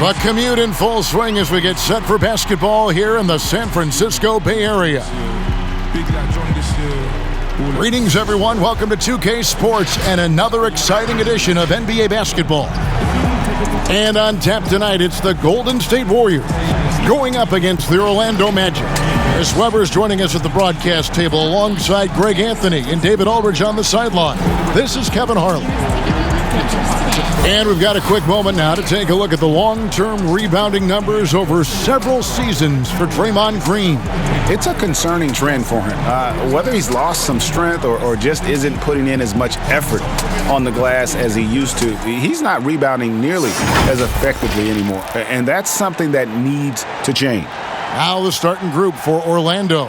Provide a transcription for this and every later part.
The commute in full swing as we get set for basketball here in the San Francisco Bay Area. Greetings, everyone. Welcome to 2K Sports and another exciting edition of NBA basketball. And on tap tonight, it's the Golden State Warriors going up against the Orlando Magic. Chris Webber's joining us at the broadcast table alongside Greg Anthony and David Aldridge on the sideline. This is Kevin Harlan. And we've got a quick moment now to take a look at the long-term rebounding numbers over several seasons for Draymond Green. It's a concerning trend for him. Whether he's lost some strength or just isn't putting in as much effort on the glass as he used to, he's not rebounding nearly as effectively anymore. And that's something that needs to change. Now the starting group for Orlando.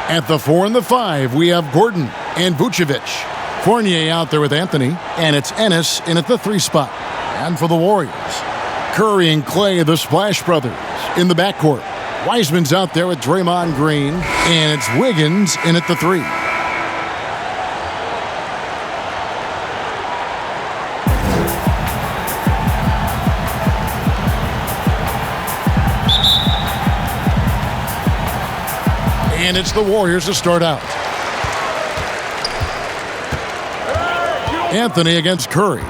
At the 4 and the 5, we have Gordon and Vucevic. Fournier out there with Anthony, and it's Ennis in at the 3 spot. And for the Warriors, Curry and Clay, the Splash Brothers, in the backcourt. Wiseman's out there with Draymond Green, and it's Wiggins in at the 3. And it's the Warriors to start out. Anthony against Curry.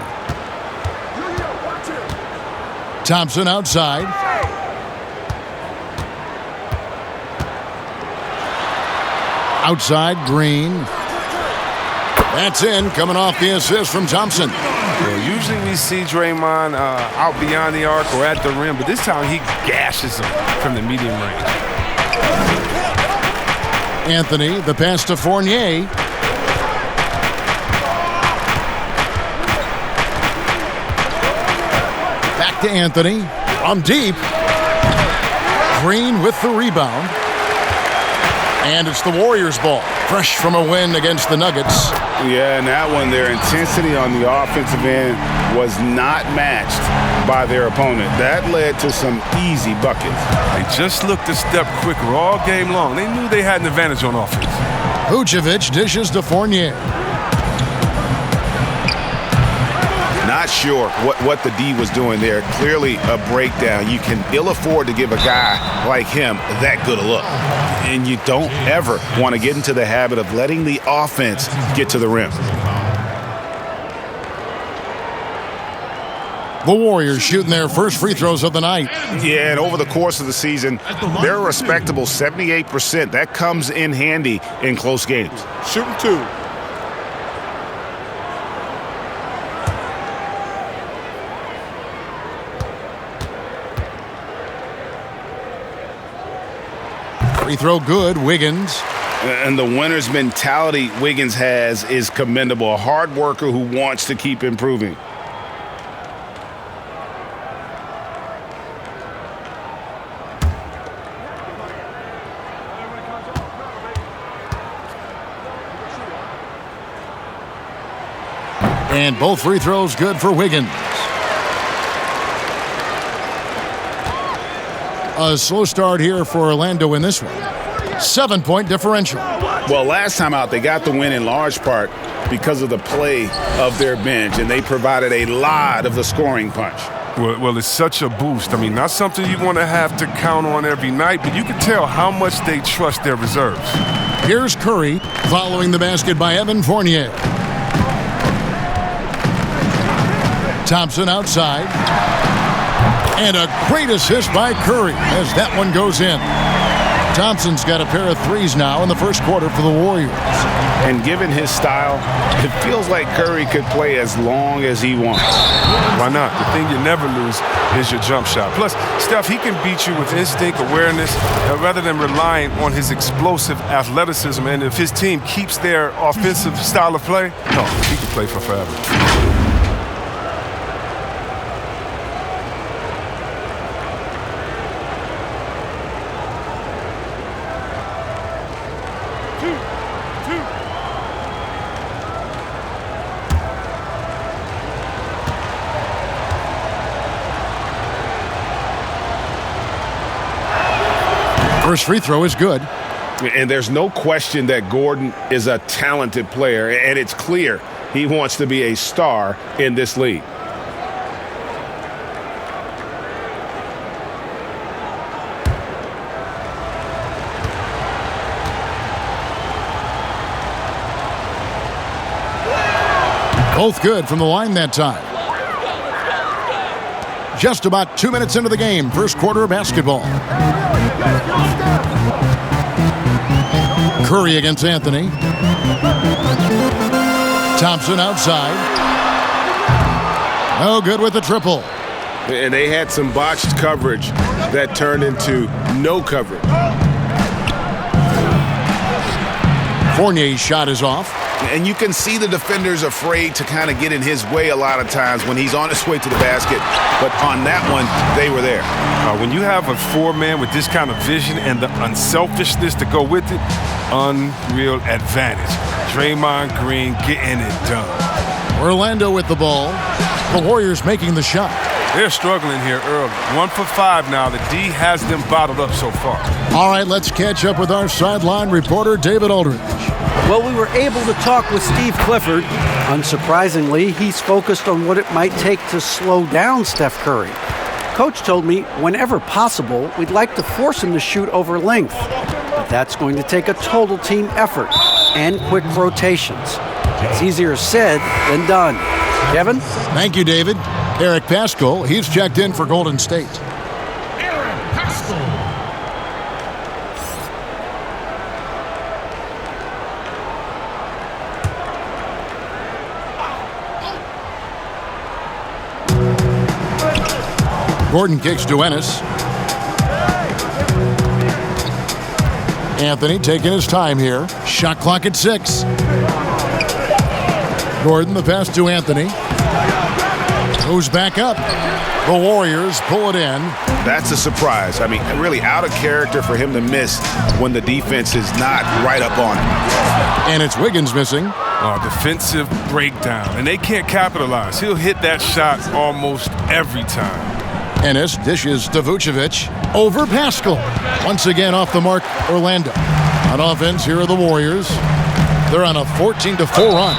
Thompson outside. Outside, Green. That's in, coming off the assist from Thompson. Yeah, usually we see Draymond out beyond the arc or at the rim, but this time he gashes him from the medium range. Anthony, the pass to Fournier. Back to Anthony. From deep. Green with the rebound. And it's the Warriors' ball. Fresh from a win against the Nuggets. Yeah, and that one, their intensity on the offensive end was not matched by their opponent. That led to some easy buckets. They just looked a step quicker all game long. They knew they had an advantage on offense. Vucevic dishes to Fournier. Not sure what the D was doing there. Clearly a breakdown. You can ill afford to give a guy like him that good a look. And you don't ever want to get into the habit of letting the offense get to the rim. The Warriors shooting their first free throws of the night. Yeah, and over the course of the season, they're a respectable 78%. That comes in handy in close games. Shooting 2. Free throw good, Wiggins. And the winner's mentality Wiggins has is commendable. A hard worker who wants to keep improving. And both free throws good for Wiggins. A slow start here for Orlando in this one. 7-point differential. Well, last time out, they got the win in large part because of the play of their bench, and they provided a lot of the scoring punch. Well, it's such a boost. I mean, not something you want to have to count on every night, but you can tell how much they trust their reserves. Here's Curry following the basket by Evan Fournier. Thompson outside. And a great assist by Curry as that one goes in. Thompson's got a pair of threes now in the first quarter for the Warriors. And given his style, it feels like Curry could play as long as he wants. Why not? The thing you never lose is your jump shot. Plus, Steph, he can beat you with instinct, awareness, rather than relying on his explosive athleticism. And if his team keeps their offensive style of play, no, he can play for forever. First free throw is good. And there's no question that Gordon is a talented player, and it's clear he wants to be a star in this league. Both good from the line that time. Just about 2 minutes into the game, first quarter of basketball. Curry against Anthony. Thompson outside. No good with the triple. And they had some botched coverage that turned into no coverage. Fournier's shot is off. And you can see the defenders afraid to kind of get in his way a lot of times when he's on his way to the basket. But on that one, they were there. When you have a four-man with this kind of vision and the unselfishness to go with it, unreal advantage. Draymond Green getting it done. Orlando with the ball. The Warriors making the shot. They're struggling here early. 1 for 5 now. The D has them bottled up so far. All right, let's catch up with our sideline reporter, David Aldridge. Well, we were able to talk with Steve Clifford. Unsurprisingly, he's focused on what it might take to slow down Steph Curry. Coach told me whenever possible, we'd like to force him to shoot over length. But that's going to take a total team effort and quick rotations. It's easier said than done. Kevin? Thank you, David. Eric Paschal, he's checked in for Golden State. Gordon kicks to Ennis. Anthony taking his time here. Shot clock at 6. Gordon, the pass to Anthony. Goes back up. The Warriors pull it in. That's a surprise. I mean, really out of character for him to miss when the defense is not right up on him. And it's Wiggins missing. Defensive breakdown. And they can't capitalize. He'll hit that shot almost every time. Ennis dishes to Vucevic. Over Paschal. Once again off the mark, Orlando. On offense, here are the Warriors. They're on a 14-4 run.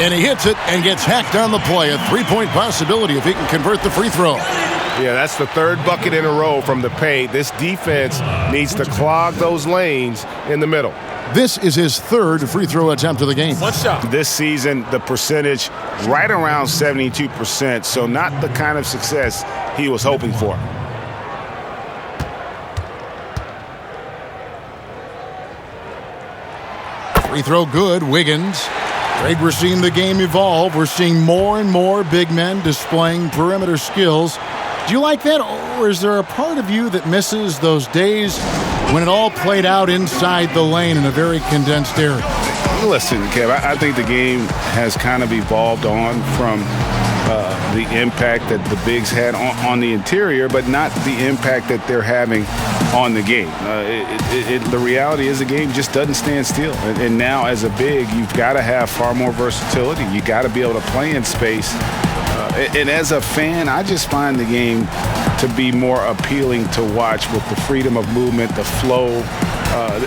And he hits it and gets hacked on the play. A three-point possibility if he can convert the free throw. Yeah, that's the third bucket in a row from the paint. This defense needs to clog those lanes in the middle. This is his third free throw attempt of the game. One shot. This season, the percentage right around 72%, so not the kind of success he was hoping for. Free throw good, Wiggins. Greg, we're seeing the game evolve. We're seeing more and more big men displaying perimeter skills. Do you like that, or is there a part of you that misses those days when it all played out inside the lane in a very condensed area? Listen, Kev, I think the game has kind of evolved on from the impact that the bigs had on the interior, but not the impact that they're having on the game. The reality is the game just doesn't stand still. And now as a big, you've got to have far more versatility. You got to be able to play in space. And as a fan, I just find the game to be more appealing to watch with the freedom of movement, the flow,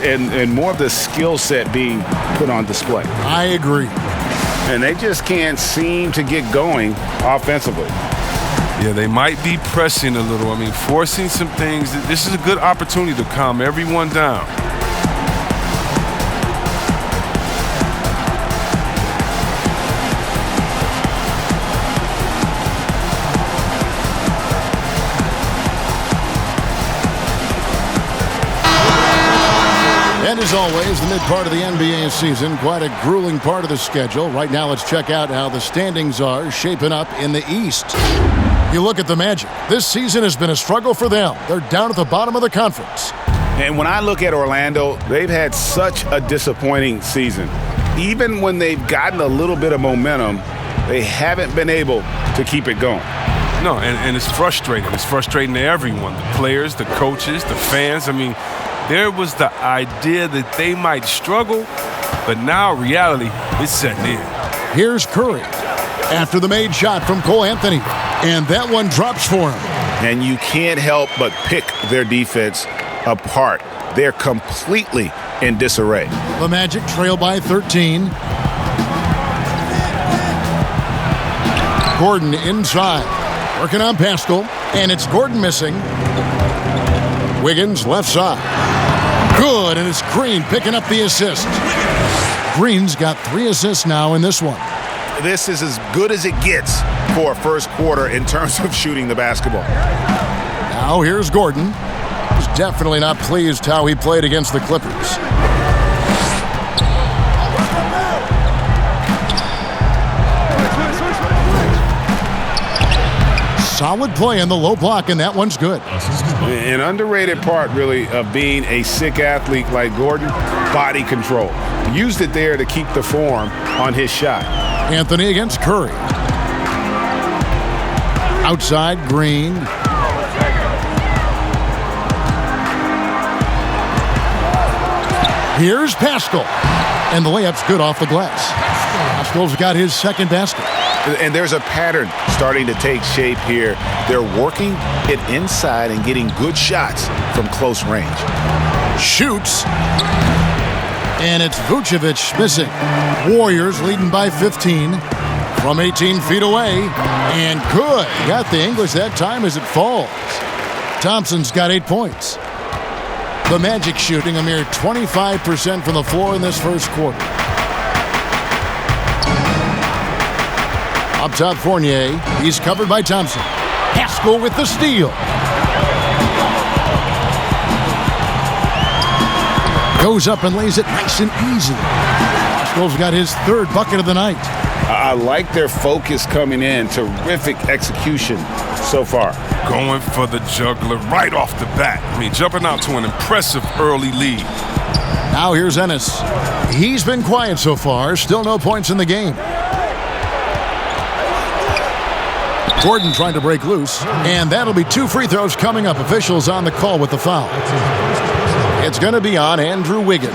and more of the skill set being put on display. I agree. And they just can't seem to get going offensively. Yeah, they might be pressing a little. I mean, forcing some things. This is a good opportunity to calm everyone down. And as always, the mid part of the NBA season, quite a grueling part of the schedule. Right now, let's check out how the standings are shaping up in the East. You look at the Magic. This season has been a struggle for them. They're down at the bottom of the conference. And when I look at Orlando, they've had such a disappointing season. Even when they've gotten a little bit of momentum, they haven't been able to keep it going. No, and it's frustrating. It's frustrating to everyone, the players, the coaches, the fans. I mean, there was the idea that they might struggle, but now reality is setting in. Here's Curry after the made shot from Cole Anthony, and that one drops for him. And you can't help but pick their defense apart. They're completely in disarray. The Magic trail by 13. Gordon inside, working on Paschal, and it's Gordon missing. Wiggins left side. Good, and it's Green picking up the assist. Green's got 3 assists now in this one. This is as good as it gets for a first quarter in terms of shooting the basketball. Now here's Gordon. He's definitely not pleased how he played against the Clippers. Solid play in the low block, and that one's good. An underrated part, really, of being a sick athlete like Gordon, body control. Used it there to keep the form on his shot. Anthony against Curry. Outside, Green. Here's Pascal. And the layup's good off the glass. Pascal's got his second basket. And there's a pattern starting to take shape here. They're working it inside and getting good shots from close range. Shoots. And it's Vucevic missing. Warriors leading by 15 from 18 feet away. And good. Got the English that time as it falls. Thompson's got 8 points. The Magic shooting a mere 25% from the floor in this first quarter. Up top, Fournier. He's covered by Thompson. Pascal with the steal. Goes up and lays it nice and easy. Pascal's got his third bucket of the night. I like their focus coming in. Terrific execution so far. Going for the juggler right off the bat. I mean, jumping out to an impressive early lead. Now here's Ennis. He's been quiet so far. Still no points in the game. Gordon trying to break loose, and that'll be 2 free throws coming up. Officials on the call with the foul. It's going to be on Andrew Wiggins.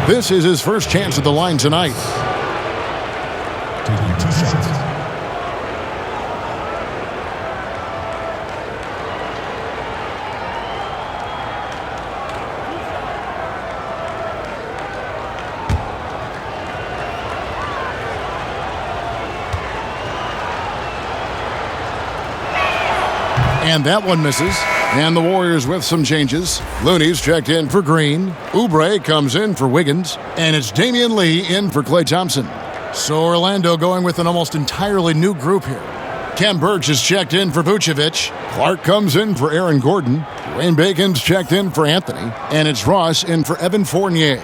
This is his first chance at the line tonight. Taking 2 shots. And that one misses. And the Warriors with some changes. Looney's checked in for Green. Oubre comes in for Wiggins. And it's Damian Lee in for Klay Thompson. So Orlando going with an almost entirely new group here. Kem Birch is checked in for Vucevic. Clark comes in for Aaron Gordon. Wayne Bacon's checked in for Anthony. And it's Ross in for Evan Fournier.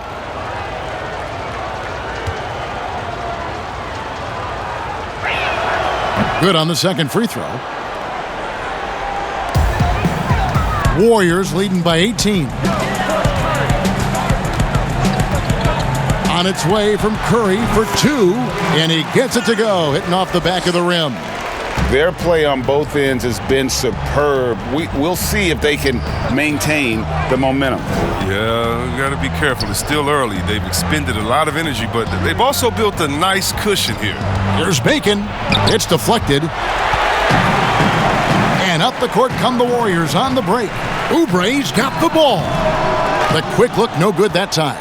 Good on the second free throw. Warriors leading by 18. On its way from Curry for 2, and he gets it to go, hitting off the back of the rim. Their play on both ends has been superb. We'll see if they can maintain the momentum. Yeah, you got to be careful. It's still early. They've expended a lot of energy, but they've also built a nice cushion here. Here's Bacon. It's deflected. And up the court come the Warriors on the break. Oubre's got the ball. The quick look, no good that time.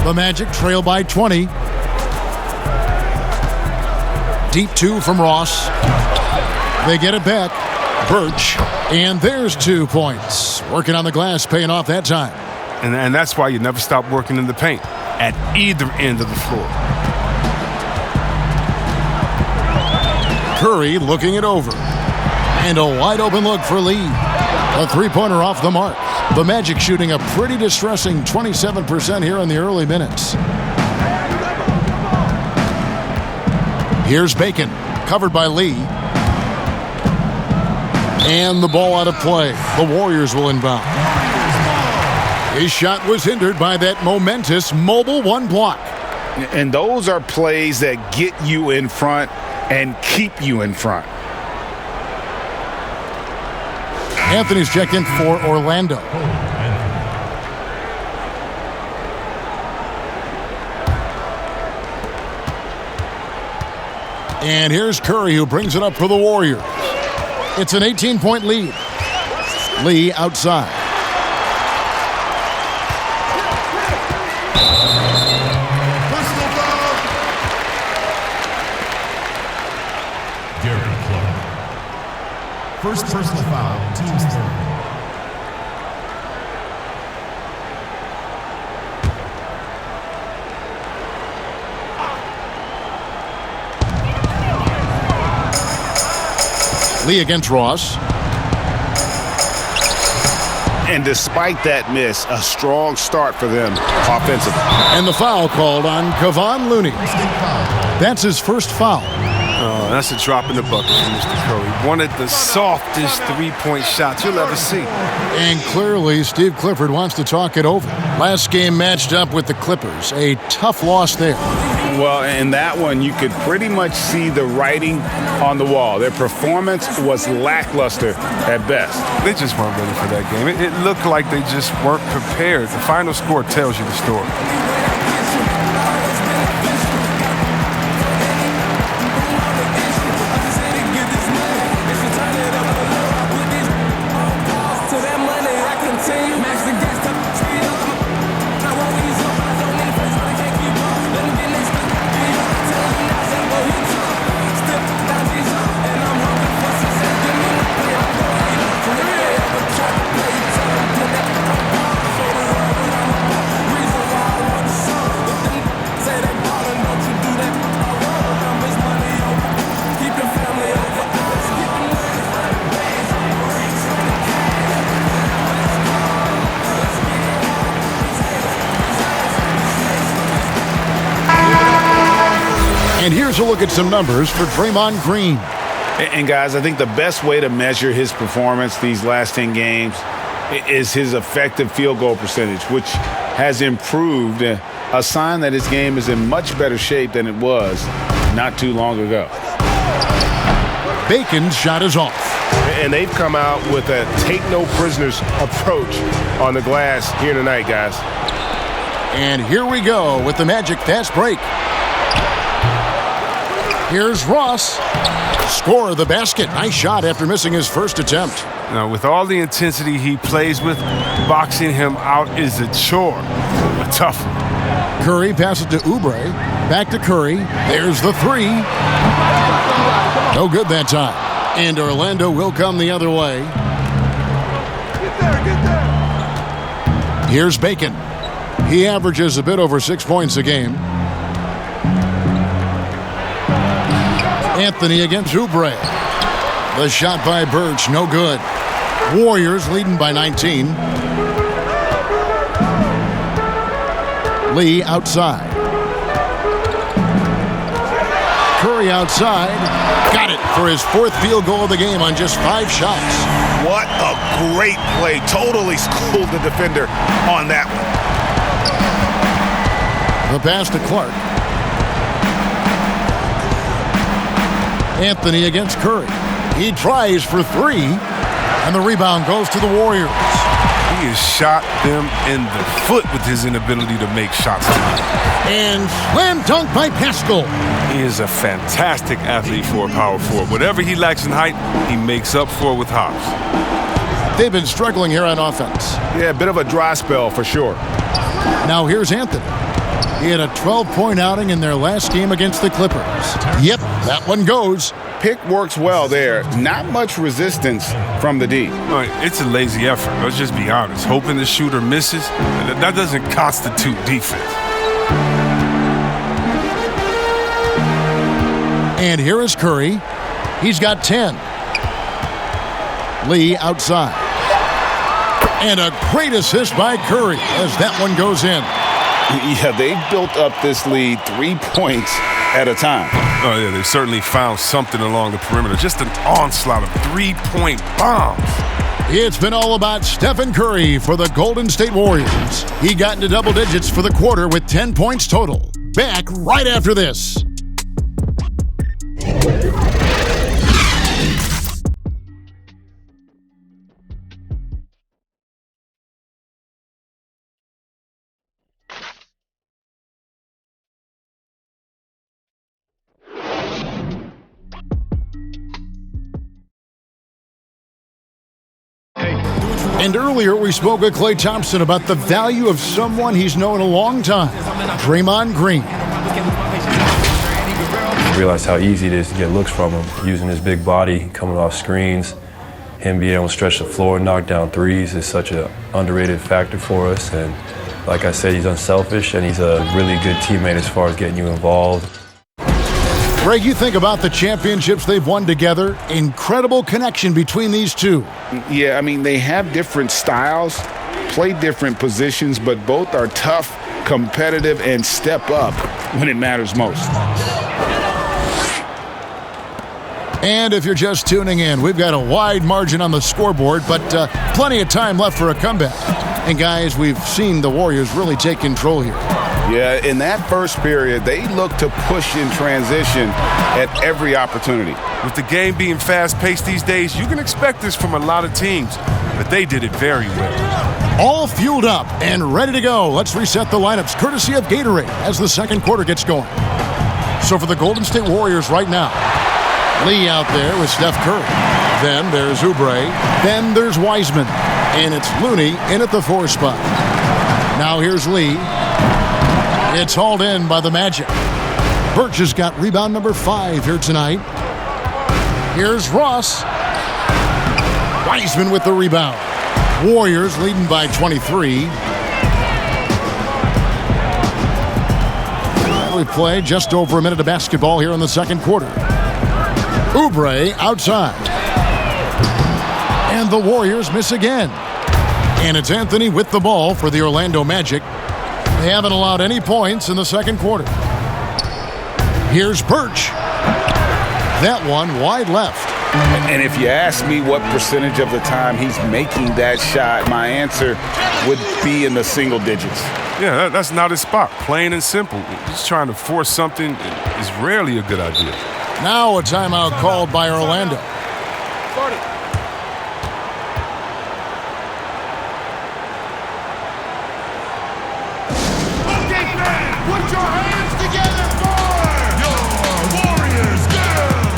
The Magic trail by 20. Deep 2 from Ross. They get it back. Birch. And there's 2 points. Working on the glass, paying off that time. And that's why you never stop working in the paint at either end of the floor. Curry looking it over. And a wide open look for Lee. A 3-pointer off the mark. The Magic shooting a pretty distressing 27% here in the early minutes. Here's Bacon, covered by Lee. And the ball out of play. The Warriors will inbound. His shot was hindered by that momentous mobile 1 block. And those are plays that get you in front and keep you in front. Anthony's checked in for Orlando. And here's Curry, who brings it up for the Warriors. It's an 18-point lead. Lee outside. First personal foul, team's third. Lee against Ross. And despite that miss, a strong start for them offensively. And the foul called on Kevon Looney. That's his first foul. Oh, that's a drop in the bucket for Mr. Curry. One of the softest three-point shots you'll ever see. And clearly, Steve Clifford wants to talk it over. Last game matched up with the Clippers. A tough loss there. Well, in that one, you could pretty much see the writing on the wall. Their performance was lackluster at best. They just weren't ready for that game. It looked like they just weren't prepared. The final score tells you the story. And here's a look at some numbers for Draymond Green. And guys, I think the best way to measure his performance these last 10 games is his effective field goal percentage, which has improved, a sign that his game is in much better shape than it was not too long ago. Bacon's shot is off. And they've come out with a take-no-prisoners approach on the glass here tonight, guys. And here we go with the Magic fast break. Here's Ross. Score the basket. Nice shot after missing his first attempt. Now, with all the intensity he plays with, boxing him out is a chore. A tough one. Curry passes to Oubre. Back to Curry. There's the three. No good that time. And Orlando will come the other way. Here's Bacon. He averages a bit over 6 points a game. Anthony against Oubre. The shot by Birch, no good. Warriors leading by 19. Lee outside. Curry outside. Got it for his fourth field goal of the game on just 5 shots. What a great play. Totally schooled the defender on that one. The pass to Clark. Anthony against Curry. He tries for 3, and the rebound goes to the Warriors. He has shot them in the foot with his inability to make shots tonight. And slam dunk by Pascal. He is a fantastic athlete for a power forward. Whatever he lacks in height, he makes up for with hops. They've been struggling here on offense. Yeah, a bit of a dry spell for sure. Now here's Anthony. He had a 12-point outing in their last game against the Clippers. Yep, that one goes. Pick works well there. Not much resistance from the D. It's a lazy effort. Let's just be honest. Hoping the shooter misses, that doesn't constitute defense. And here is Curry. He's got 10. Lee outside. And a great assist by Curry as that one goes in. Yeah, they've built up this lead 3 points at a time. Oh, yeah, they certainly found something along the perimeter. Just an onslaught of 3-point bombs. It's been all about Stephen Curry for the Golden State Warriors. He got into double digits for the quarter with 10 points total. Back right after this. And earlier we spoke with Klay Thompson about the value of someone he's known a long time, Draymond Green. I realized how easy it is to get looks from him, using his big body, coming off screens. Him being able to stretch the floor, knock down threes is such an underrated factor for us. And like I said, he's unselfish and he's a really good teammate as far as getting you involved. Greg, you think about the championships they've won together. Incredible connection between these two. Yeah, I mean, they have different styles, play different positions, but both are tough, competitive, and step up when it matters most. And if you're just tuning in, we've got a wide margin on the scoreboard, but plenty of time left for a comeback. And guys, we've seen the Warriors really take control here. Yeah, in that first period, they look to push in transition at every opportunity. With the game being fast-paced these days, you can expect this from a lot of teams, but they did it very well. All fueled up and ready to go. Let's reset the lineups courtesy of Gatorade as the second quarter gets going. So for the Golden State Warriors right now, Lee out there with Steph Curry. Then there's Oubre. Then there's Wiseman. And it's Looney in at the 4 spot. Now here's Lee. It's hauled in by the Magic. Birch has got rebound number 5 here tonight. Here's Ross. Wiseman with the rebound. Warriors leading by 23. We play just over a minute of basketball here in the second quarter. Oubre outside. And the Warriors miss again. And it's Anthony with the ball for the Orlando Magic. They haven't allowed any points in the second quarter. Here's Birch. That one wide left. And if you ask me what percentage of the time he's making that shot, my answer would be in the single digits. Yeah, that's not his spot. Plain and simple. Just trying to force something is rarely a good idea. Now a timeout called by Orlando. Put your hands together for your Warriors girls!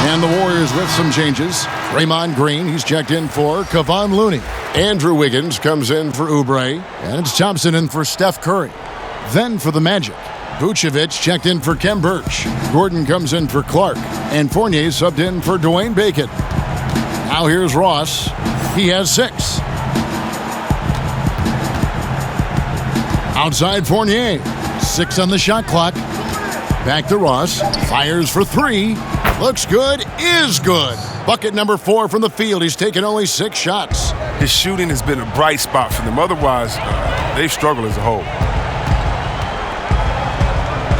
And the Warriors with some changes. Draymond Green, he's checked in for Kevon Looney. Andrew Wiggins comes in for Oubre. And it's Thompson in for Steph Curry. Then for the Magic, Vucevic checked in for Kem Birch. Gordon comes in for Clark. And Fournier subbed in for Dwayne Bacon. Now here's Ross. He has 6. Outside Fournier. 6 on the shot clock. Back to Ross. Fires for 3. Looks good, is good. Bucket number 4 from the field. He's taken only 6 shots. His shooting has been a bright spot for them. Otherwise, they've struggled as a whole.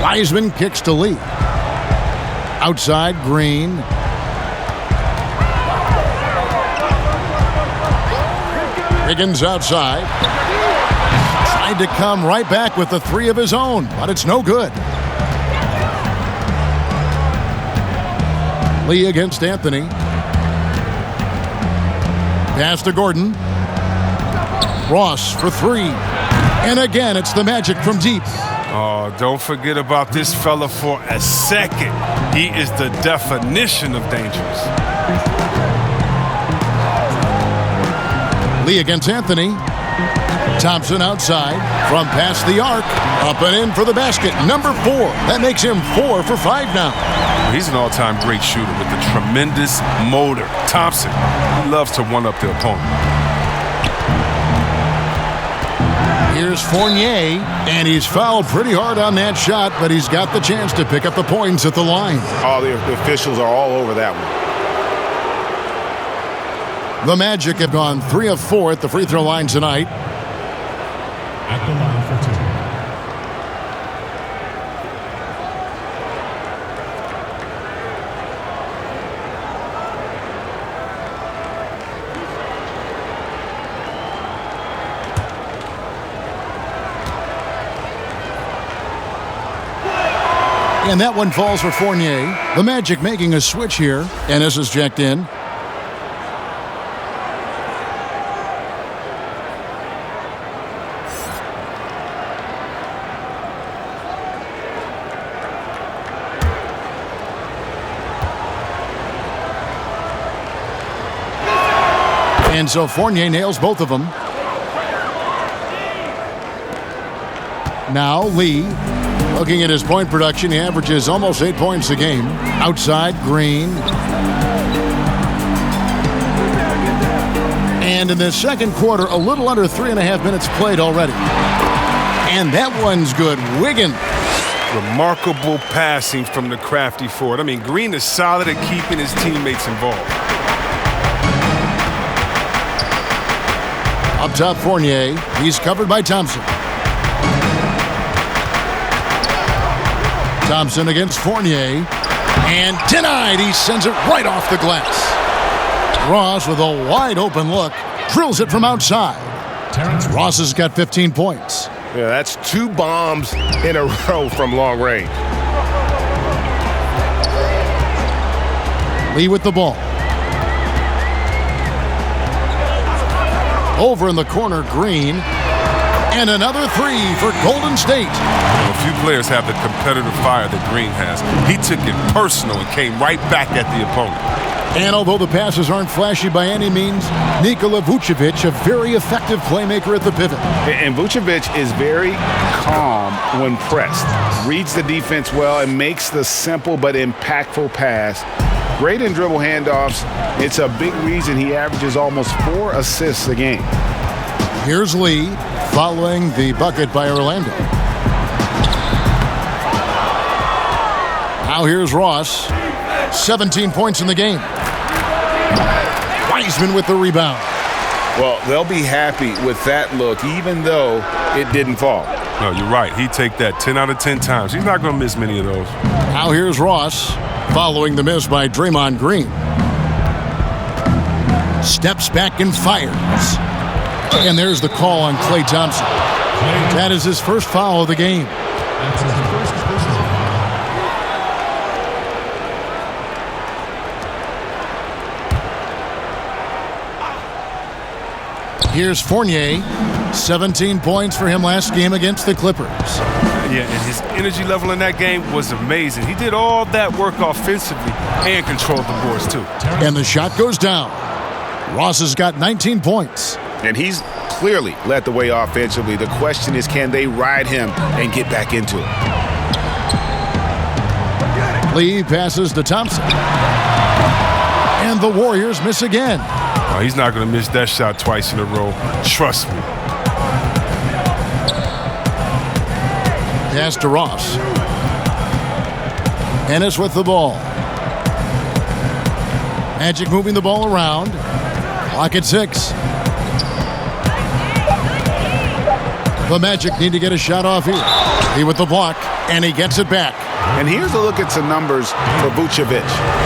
Wiseman kicks to Lee. Outside, Green. Higgins outside. Tried to come right back with the 3 of his own, but it's no good. Lee against Anthony. Pass to Gordon. Ross for 3. And again, it's the Magic from deep. Oh, don't forget about this fella for a second. He is the definition of dangerous. Lee against Anthony. Thompson outside from past the arc. Up and in for the basket. Number 4. That makes him 4 for 5 now. He's an all-time great shooter with a tremendous motor. Thompson, he loves to one-up the opponent. Here's Fournier, and he's fouled pretty hard on that shot, but he's got the chance to pick up the points at the line. Oh, the officials are all over that one. The Magic have gone 3 of 4 at the free throw line tonight. At the line for 2. And that one falls for Fournier. The Magic making a switch here. Ennis is checked in. And so Fournier nails both of them. Now Lee, looking at his point production, he averages almost 8 points a game. Outside, Green. And in the second quarter, a little under 3.5 minutes played already. And that one's good. Wiggins. Remarkable passing from the crafty forward. I mean, Green is solid at keeping his teammates involved. Up top, Fournier. He's covered by Thompson. Thompson against Fournier. And denied. He sends it right off the glass. Ross with a wide open look. Drills it from outside. Ross has got 15 points. Yeah, that's 2 bombs in a row from long range. Lee with the ball. Over in the corner, Green. And another 3 for Golden State. A few players have the competitive fire that Green has. He took it personal and came right back at the opponent. And although the passes aren't flashy by any means, Nikola Vucevic, a very effective playmaker at the pivot. And Vucevic is very calm when pressed. Reads the defense well and makes the simple but impactful pass. Great in dribble handoffs. It's a big reason he averages almost 4 assists a game. Here's Lee following the bucket by Orlando. Now here's Ross. 17 points in the game. Wiseman with the rebound. Well, they'll be happy with that look, even though it didn't fall. No, you're right. He'd take that 10 out of 10 times. He's not going to miss many of those. Now here's Ross following the miss by Draymond Green. Steps back and fires. And there's the call on Klay Thompson. That is his first foul of the game. That's his first personal foul. Here's Fournier. 17 points for him last game against the Clippers. Yeah, and his energy level in that game was amazing. He did all that work offensively and controlled the boards, too. And the shot goes down. Ross has got 19 points. And he's clearly led the way offensively. The question is, can they ride him and get back into it? Lee passes to Thompson. And the Warriors miss again. Oh, he's not going to miss that shot twice in a row. Trust me. Pass to Ross. Ennis with the ball. Magic moving the ball around. Clock at 6. The Magic need to get a shot off here. He with the block, and he gets it back. And here's a look at some numbers for Vucevic.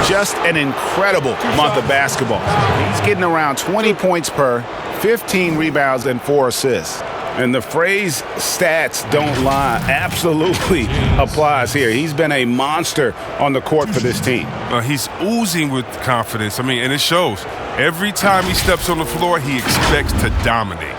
Just an incredible month of basketball. He's getting around 20 points per, 15 rebounds, and 4 assists. And the phrase stats don't lie absolutely applies here. He's been a monster on the court for this team. He's oozing with confidence. I mean, and it shows. Every time he steps on the floor, he expects to dominate.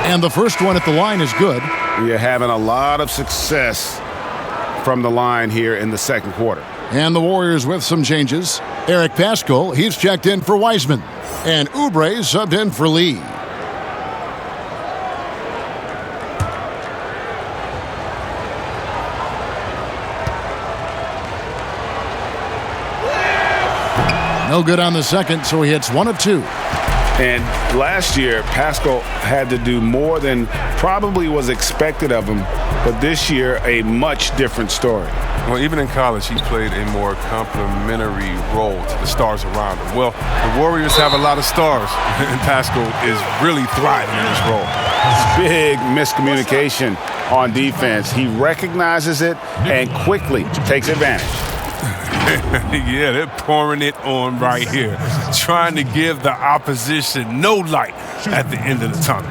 And the first one at the line is good. You're having a lot of success from the line here in the second quarter. And the Warriors with some changes. Eric Paschall, he's checked in for Wiseman. And Oubre subbed in for Lee. No good on the second, so he hits 1 of 2. And last year, Paschall had to do more than probably was expected of him but this year a much different story. Well, even in college, he played a more complementary role to the stars around him. Well, the Warriors have a lot of stars, and Pascal is really thriving in this role. Big miscommunication on defense. He recognizes it and quickly takes advantage. Yeah, they're pouring it on right here, trying to give the opposition no light at the end of the tunnel.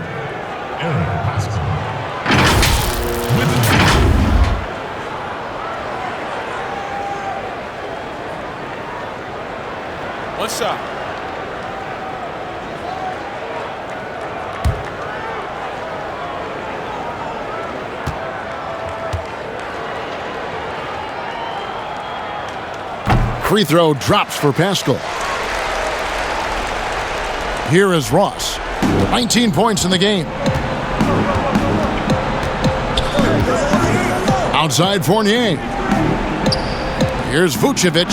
What's up? Free throw drops for Pascal. Here is Ross. 19 points in the game. Outside Fournier. Here's Vucevic.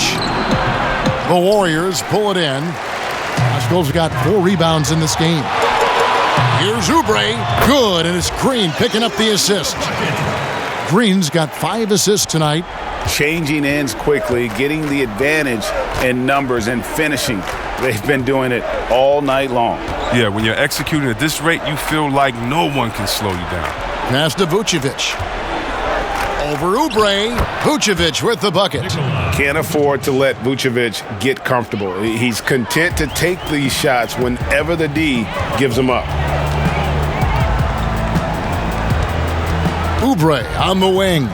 The Warriors pull it in. Pascal's got 4 rebounds in this game. Here's Oubre. Good, and it's Green picking up the assist. Green's got 5 assists tonight. Changing ends quickly, getting the advantage in numbers and finishing. They've been doing it all night long. Yeah, when you're executing at this rate, you feel like no one can slow you down. Pass to Vucevic. Over Oubre. Vucevic with the bucket. Can't afford to let Vucevic get comfortable. He's content to take these shots whenever the D gives them up. Oubre on the wing.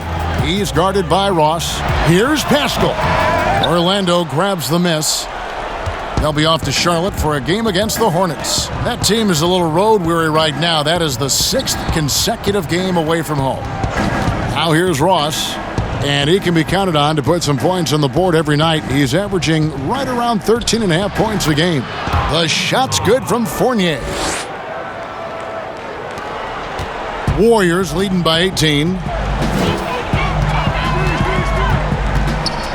He's guarded by Ross. Here's Pascal. Orlando grabs the miss. They'll be off to Charlotte for a game against the Hornets. That team is a little road weary right now. That is the 6th consecutive game away from home. Now here's Ross, and he can be counted on to put some points on the board every night. He's averaging right around 13.5 points a game. The shot's good from Fournier. Warriors leading by 18.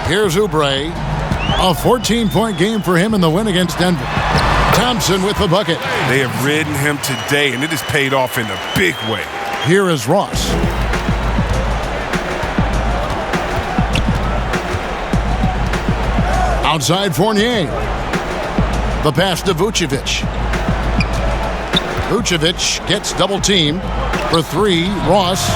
Here's Oubre. A 14-point game for him in the win against Denver. Thompson with the bucket. They have ridden him today, and it has paid off in a big way. Here is Ross. Outside Fournier. The pass to Vucevic. Vucevic gets double teamed. For 3, Ross.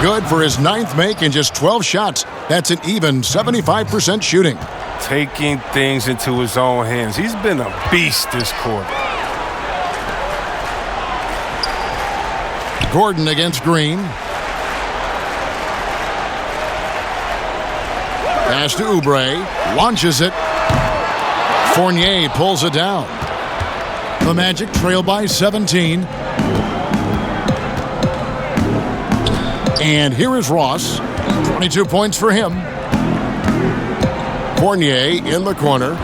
Good for his 9th make in just 12 shots. That's an even 75% shooting. Taking things into his own hands. He's been a beast this quarter. Gordon against Green. Pass to Oubre. Launches it. Fournier pulls it down. The Magic trail by 17. And here is Ross. 22 points for him. Fournier in the corner.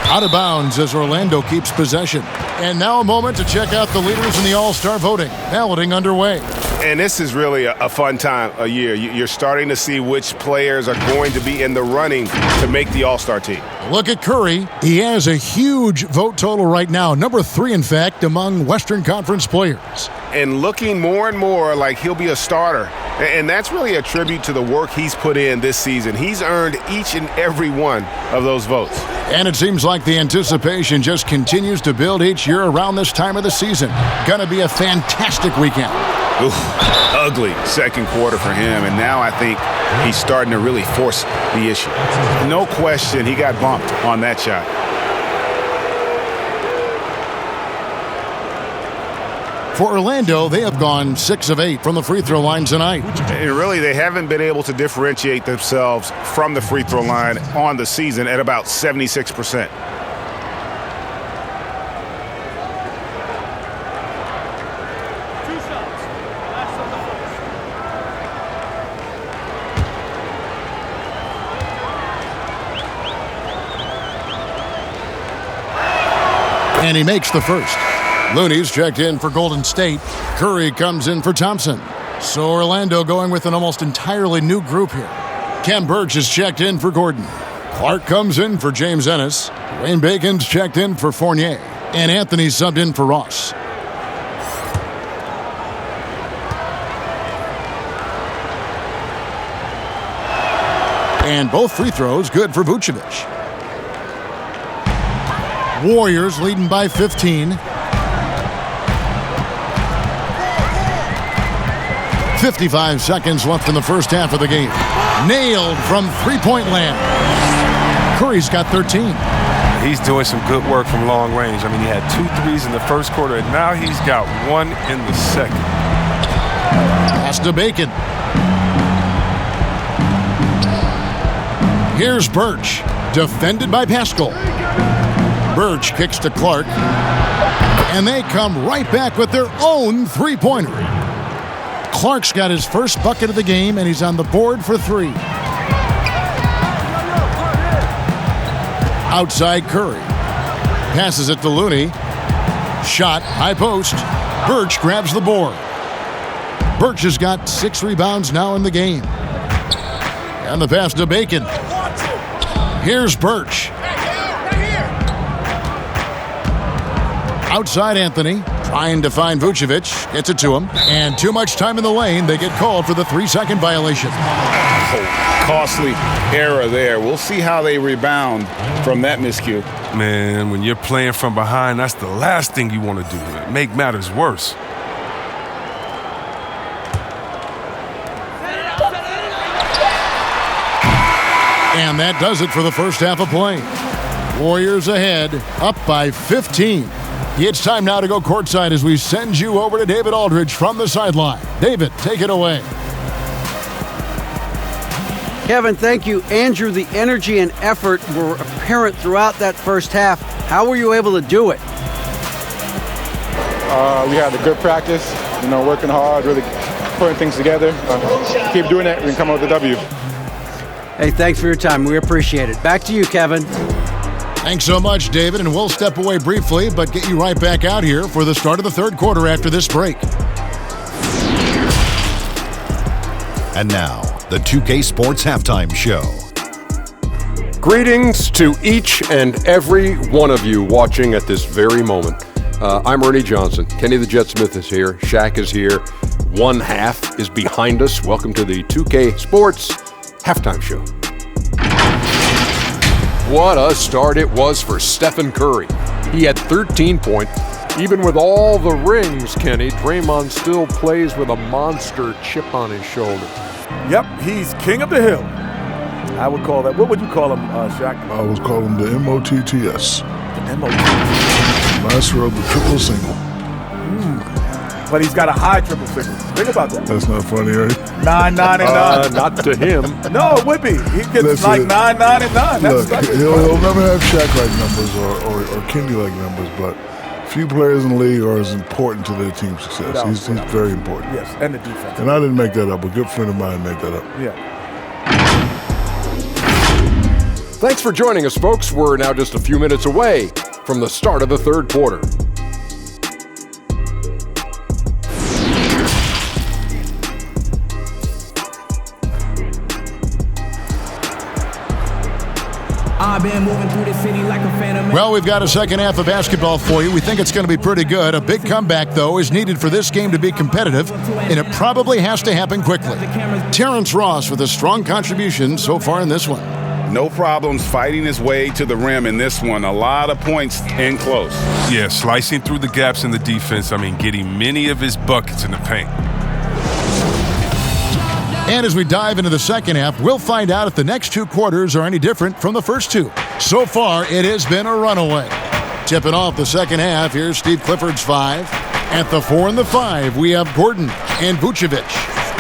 Out of bounds as Orlando keeps possession. And now a moment to check out the leaders in the All-Star voting. Balloting underway. And this is really a fun time of year. You're starting to see which players are going to be in the running to make the All-Star team. Look at Curry. He has a huge vote total right now. Number 3, in fact, among Western Conference players. And looking more and more like he'll be a starter. And that's really a tribute to the work he's put in this season. He's earned each and every one of those votes. And it seems like the anticipation just continues to build each year around this time of the season. Gonna be a fantastic weekend. Oof, ugly second quarter for him, and now I think he's starting to really force the issue. No question, he got bumped on that shot. For Orlando, they have gone 6 of 8 from the free throw line tonight. And really, they haven't been able to differentiate themselves from the free throw line on the season at about 76%. And he makes the first. Looney's checked in for Golden State. Curry comes in for Thompson. So Orlando going with an almost entirely new group here. Kem Birch is checked in for Gordon. Clark comes in for James Ennis. Wayne Bacon's checked in for Fournier. And Anthony subbed in for Ross. And both free throws good for Vucevic. Warriors leading by 15. 55 seconds left in the first half of the game. Nailed from three-point land. Curry's got 13. He's doing some good work from long range. I mean, he had 2 threes in the first quarter, and now he's got 1 in the second. Pass to Bacon. Here's Birch, defended by Pascal. Birch kicks to Clark, and they come right back with their own three-pointer. Clark's got his first bucket of the game, and he's on the board for 3. Outside Curry. Passes it to Looney. Shot, high post. Birch grabs the board. Birch has got 6 rebounds now in the game. And the pass to Bacon. Here's Birch. Outside Anthony, trying to find Vucevic. Gets it to him. And too much time in the lane. They get called for the 3-second violation. Costly error there. We'll see how they rebound from that miscue. Man, when you're playing from behind, that's the last thing you want to do. Make matters worse. And that does it for the first half of play. Warriors ahead, up by 15. It's time now to go courtside as we send you over to David Aldridge from the sideline. David, take it away. Kevin, thank you. Andrew, the energy and effort were apparent throughout that first half. How were you able to do it? We had a good practice, working hard, really putting things together. Keep doing it and come out with a W. Hey, thanks for your time. We appreciate it. Back to you, Kevin. Thanks so much, David, and we'll step away briefly, but get you right back out here for the start of the third quarter after this break. And now, the 2K Sports Halftime Show. Greetings to each and every one of you watching at this very moment. I'm Ernie Johnson. Kenny the Jet Smith is here. Shaq is here. One half is behind us. Welcome to the 2K Sports Halftime Show. What a start it was for Stephen Curry. He had 13 points. Even with all the rings, Kenny, Draymond still plays with a monster chip on his shoulder. Yep, he's king of the hill. I would call that. What would you call him, Shaq? I would call him the MOTTS. The MOTTS. Master of the triple single. But he's got a high triple single. Think about that. That's not funny, right? 9, 9, and 9. Not to him. No, it would be. He gets like 9, 9, and 9. Look, he'll never have Shaq-like numbers or Kenny-like numbers, but few players in the league are as important to their team's success. He's very important. Yes, and the defense. And I didn't make that up. A good friend of mine made that up. Yeah. Thanks for joining us, folks. We're now just a few minutes away from the start of the third quarter. I've been moving through the city like a phantom. Well, we've got a second half of basketball for you. We think it's going to be pretty good. A big comeback, though, is needed for this game to be competitive, and it probably has to happen quickly. Terrence Ross with a strong contribution so far in this one. No problems fighting his way to the rim in this one. A lot of points in close. Yeah, slicing through the gaps in the defense. Getting many of his buckets in the paint. And as we dive into the second half, we'll find out if the next 2 quarters are any different from the first 2. So far, it has been a runaway. Tipping off the second half, here's Steve Clifford's 5. At the 4 and the 5, we have Gordon and Vucevic.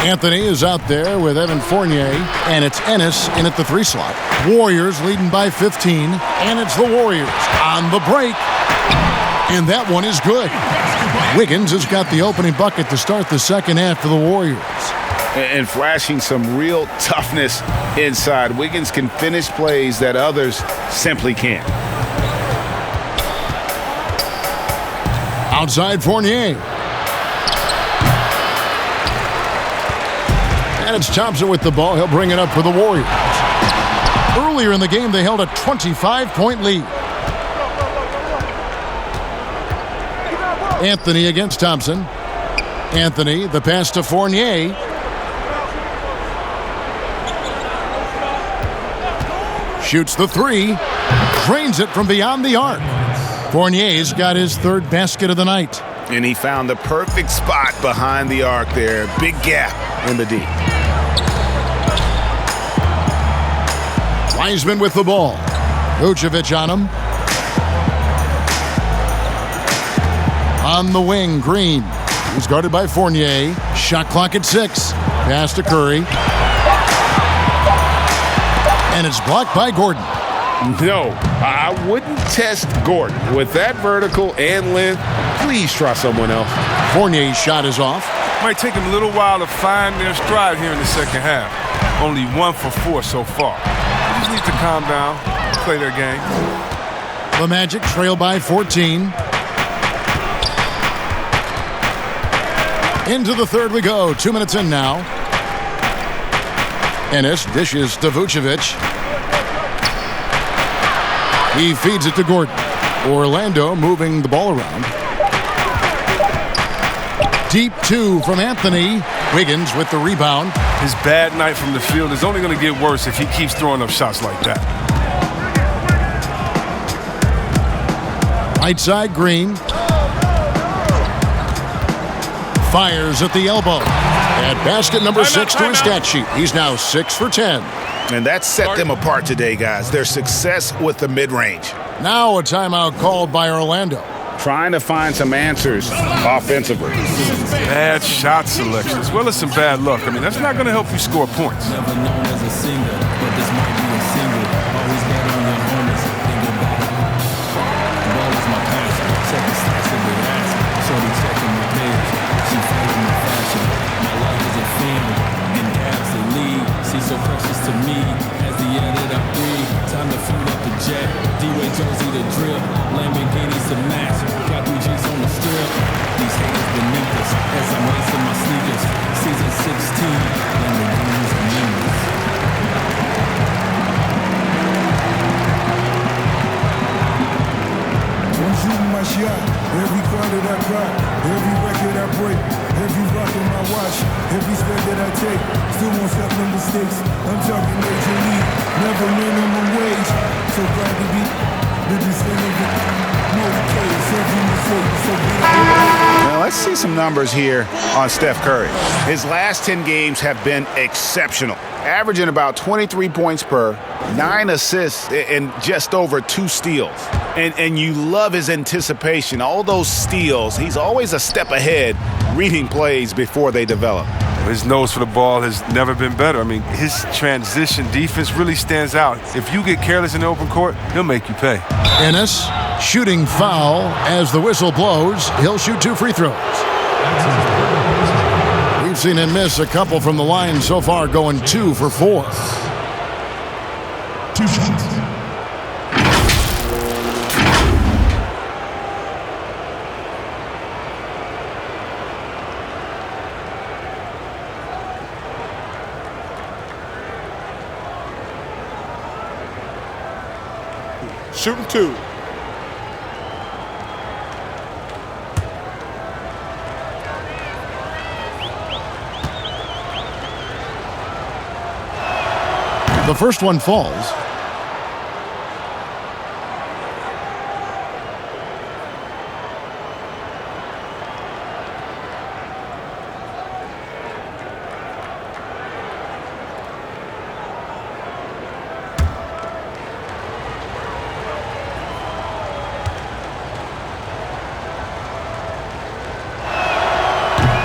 Anthony is out there with Evan Fournier, and it's Ennis in at the 3 slot. Warriors leading by 15, and it's the Warriors on the break. And that one is good. Wiggins has got the opening bucket to start the second half for the Warriors. And flashing some real toughness inside. Wiggins can finish plays that others simply can't. Outside Fournier. And it's Thompson with the ball. He'll bring it up for the Warriors. Earlier in the game, they held a 25-point lead. Anthony against Thompson. Anthony, the pass to Fournier. Shoots the three. Drains it from beyond the arc. Fournier's got his third basket of the night. And he found the perfect spot behind the arc there. Big gap in the D. Wiseman with the ball. Vucevic on him. On the wing, Green. He's guarded by Fournier. Shot clock at 6. Pass to Curry. And it's blocked by Gordon. No, I wouldn't test Gordon. With that vertical and length, please try someone else. Fournier's shot is off. Might take them a little while to find their stride here in the second half. Only 1 for 4 so far. They just need to calm down, play their game. The Magic trail by 14. Into the third we go. 2 minutes in now. Ennis dishes to Vucevic. He feeds it to Gordon. Orlando moving the ball around. Deep 2 from Anthony. Wiggins with the rebound. His bad night from the field is only going to get worse if he keeps throwing up shots like that. Right side, Green. Fires at the elbow. At basket number 6 to his stat sheet. He's now 6 for 10. And that set them apart today, guys. Their success with the mid-range. Now a timeout called by Orlando. Trying to find some answers offensively. Bad shot selection as well as some bad luck. I mean, that's not going to help you score points. Never known as a singer, but this might be a single. Always bet on your homies, think about it. Ball is my passion. Check the stats of the ass. Shorty checking my page. She following my fashion. My life is a film. And dabs the lead. She's so precious to me. As the air that I breathe. Time to fuel up the jet. D-Way Josie the drip. Lamborghinis to match. Got 3 G's on the strip. These haters beneath us. As I'm wasting my sneakers. Season 16. Lamborghinis and memories. I'm shooting my shot. Every car that I cry. Every record I break. Every rock in my watch. Every step that I take. Still won't stop no mistakes. I'm talking major league. Never minimum wage. So proud to be the descendant of motivated. Every mistake. So Now let's see some numbers here on Steph Curry. His last 10 games have been exceptional. Averaging about 23 points per, 9 assists, and just over 2 steals. And you love his anticipation. All those steals, he's always a step ahead, reading plays before they develop. His nose for the ball has never been better. I mean, his transition defense really stands out. If you get careless in the open court, he'll make you pay. Ennis shooting foul as the whistle blows. He'll shoot 2 free throws. We've seen him miss a couple from the line so far, going 2 for 4. 2 shots. Shooting 2. The first one falls.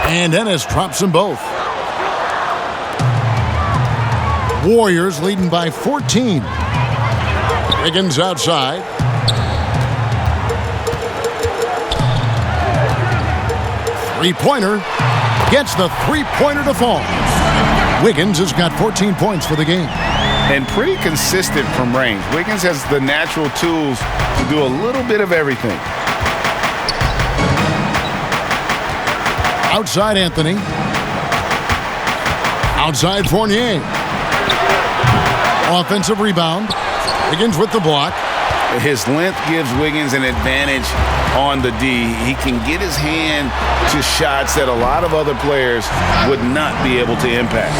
And Ennis drops them both. Warriors leading by 14. Wiggins outside. Three-pointer. Gets the three-pointer to fall. Wiggins has got 14 points for the game. And pretty consistent from range. Wiggins has the natural tools to do a little bit of everything. Outside Anthony. Outside Fournier. Offensive rebound. Wiggins with the block. His length gives Wiggins an advantage on the D. He can get his hand to shots that a lot of other players would not be able to impact.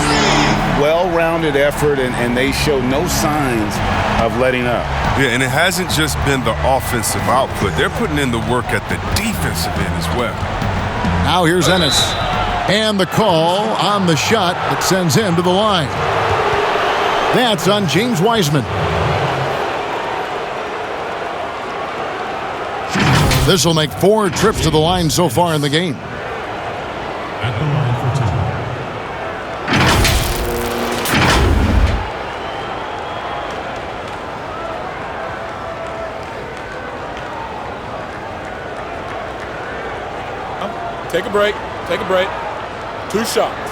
Well-rounded effort, and they show no signs of letting up. Yeah, and it hasn't just been the offensive output. They're putting in the work at the defensive end as well. Now here's Ennis. And the call on the shot that sends him to the line. That's on James Wiseman. This will make 4 trips to the line so far in the game. At the line for 2. Take a break. Take a break. 2 shots.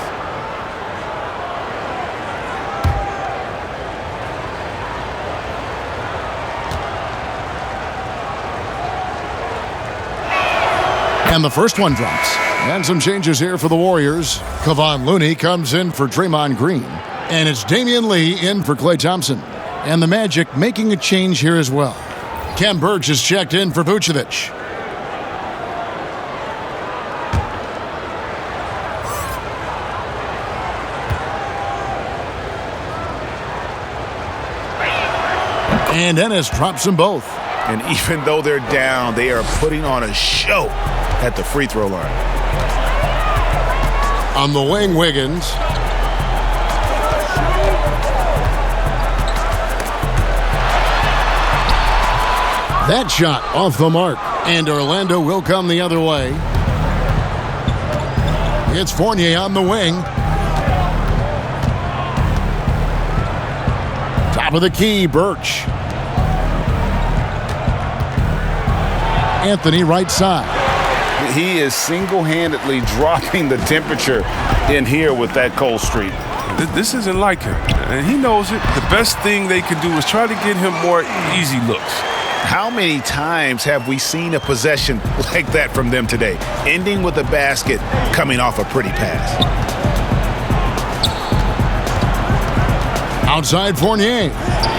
And the first one drops. And some changes here for the Warriors. Kevon Looney comes in for Draymond Green. And it's Damian Lee in for Klay Thompson. And the Magic making a change here as well. Kem Birch is checked in for Vucevic. And Ennis drops them both. And even though they're down, they are putting on a show at the free throw line. On the wing, Wiggins. That shot off the mark. And Orlando will come the other way. It's Fournier on the wing. Top of the key, Birch. Anthony right side. He is single-handedly dropping the temperature in here with that cold streak. This isn't like him, and he knows it. The best thing they can do is try to get him more easy looks. How many times have we seen a possession like that from them today, ending with a basket coming off a pretty pass? Outside Fournier.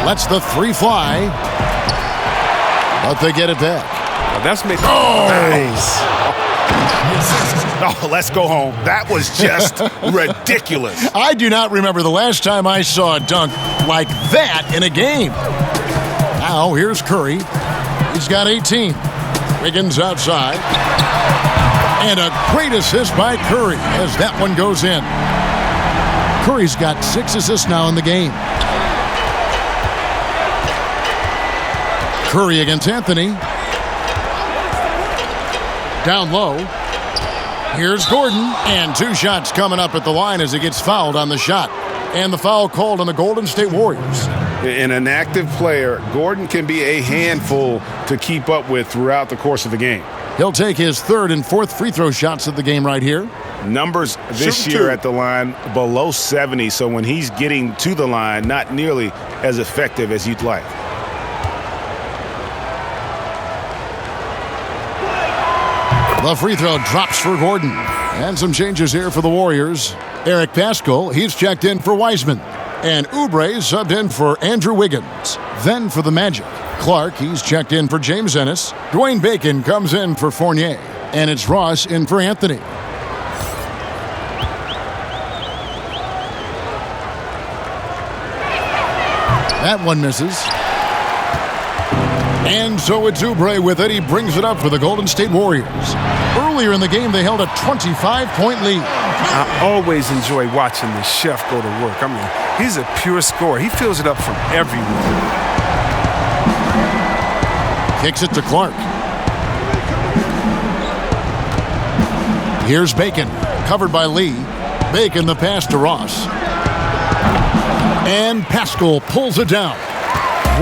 Lets the 3 fly. But they get it back. That's me. Oh! Nice. Oh, let's go home. That was just ridiculous. I do not remember the last time I saw a dunk like that in a game. Now, here's Curry. He's got 18. Wiggins outside. And a great assist by Curry as that one goes in. Curry's got 6 assists now in the game. Curry against Anthony. Down low. Here's Gordon. And 2 shots coming up at the line as he gets fouled on the shot. And the foul called on the Golden State Warriors. In an active player, Gordon can be a handful to keep up with throughout the course of the game. He'll take his 3rd and 4th free throw shots of the game right here. Numbers this year at the line below 70, so when he's getting to the line, not nearly as effective as you'd like. The free throw drops for Gordon. And some changes here for the Warriors. Eric Paschall, he's checked in for Wiseman. And Oubre subbed in for Andrew Wiggins. Then for the Magic, Clark, he's checked in for James Ennis. Dwayne Bacon comes in for Fournier. And it's Ross in for Anthony. That one misses. And so it's Oubre with it. He brings it up for the Golden State Warriors. Earlier in the game, they held a 25-point lead. I always enjoy watching the chef go to work. I mean, he's a pure scorer. He fills it up from everywhere. Kicks it to Clark. Here's Bacon, covered by Lee. Bacon the pass to Ross. And Paschall pulls it down.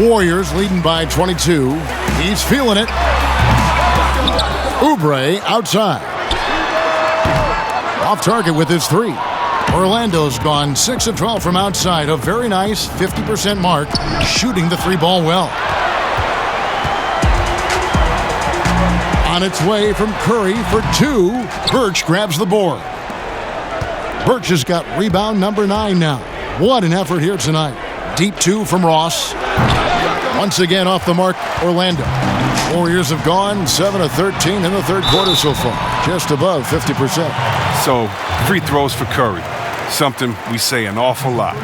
Warriors leading by 22. He's feeling it. Oubre outside. Off target with his 3. Orlando's gone 6 of 12 from outside. A very nice 50% mark, shooting the 3 ball well. On its way from Curry for 2. Birch grabs the board. Birch has got rebound number 9 now. What an effort here tonight. Deep 2 from Ross. Once again off the mark, Orlando. Warriors have gone 7 of 13 in the third quarter so far, just above 50%. So, free throws for Curry, something we say an awful lot.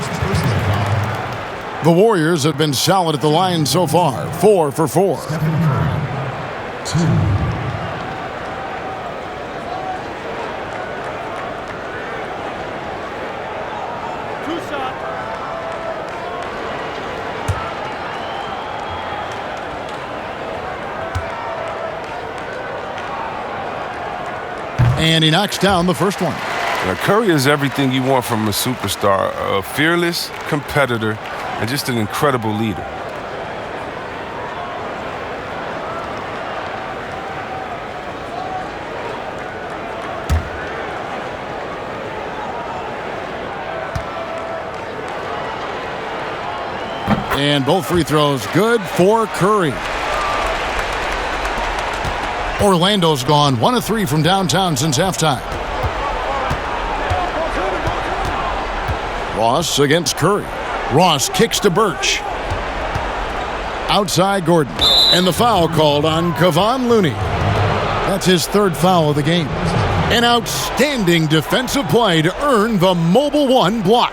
The Warriors have been solid at the line so far, 4 for 4. And he knocks down the first one. Now, Curry is everything you want from a superstar, a fearless competitor, and just an incredible leader. And both free throws good for Curry. Orlando's gone 1 of 3 from downtown since halftime. Ross against Curry. Ross kicks to Birch. Outside Gordon. And the foul called on Kevon Looney. That's his third foul of the game. An outstanding defensive play to earn the Mobile One block.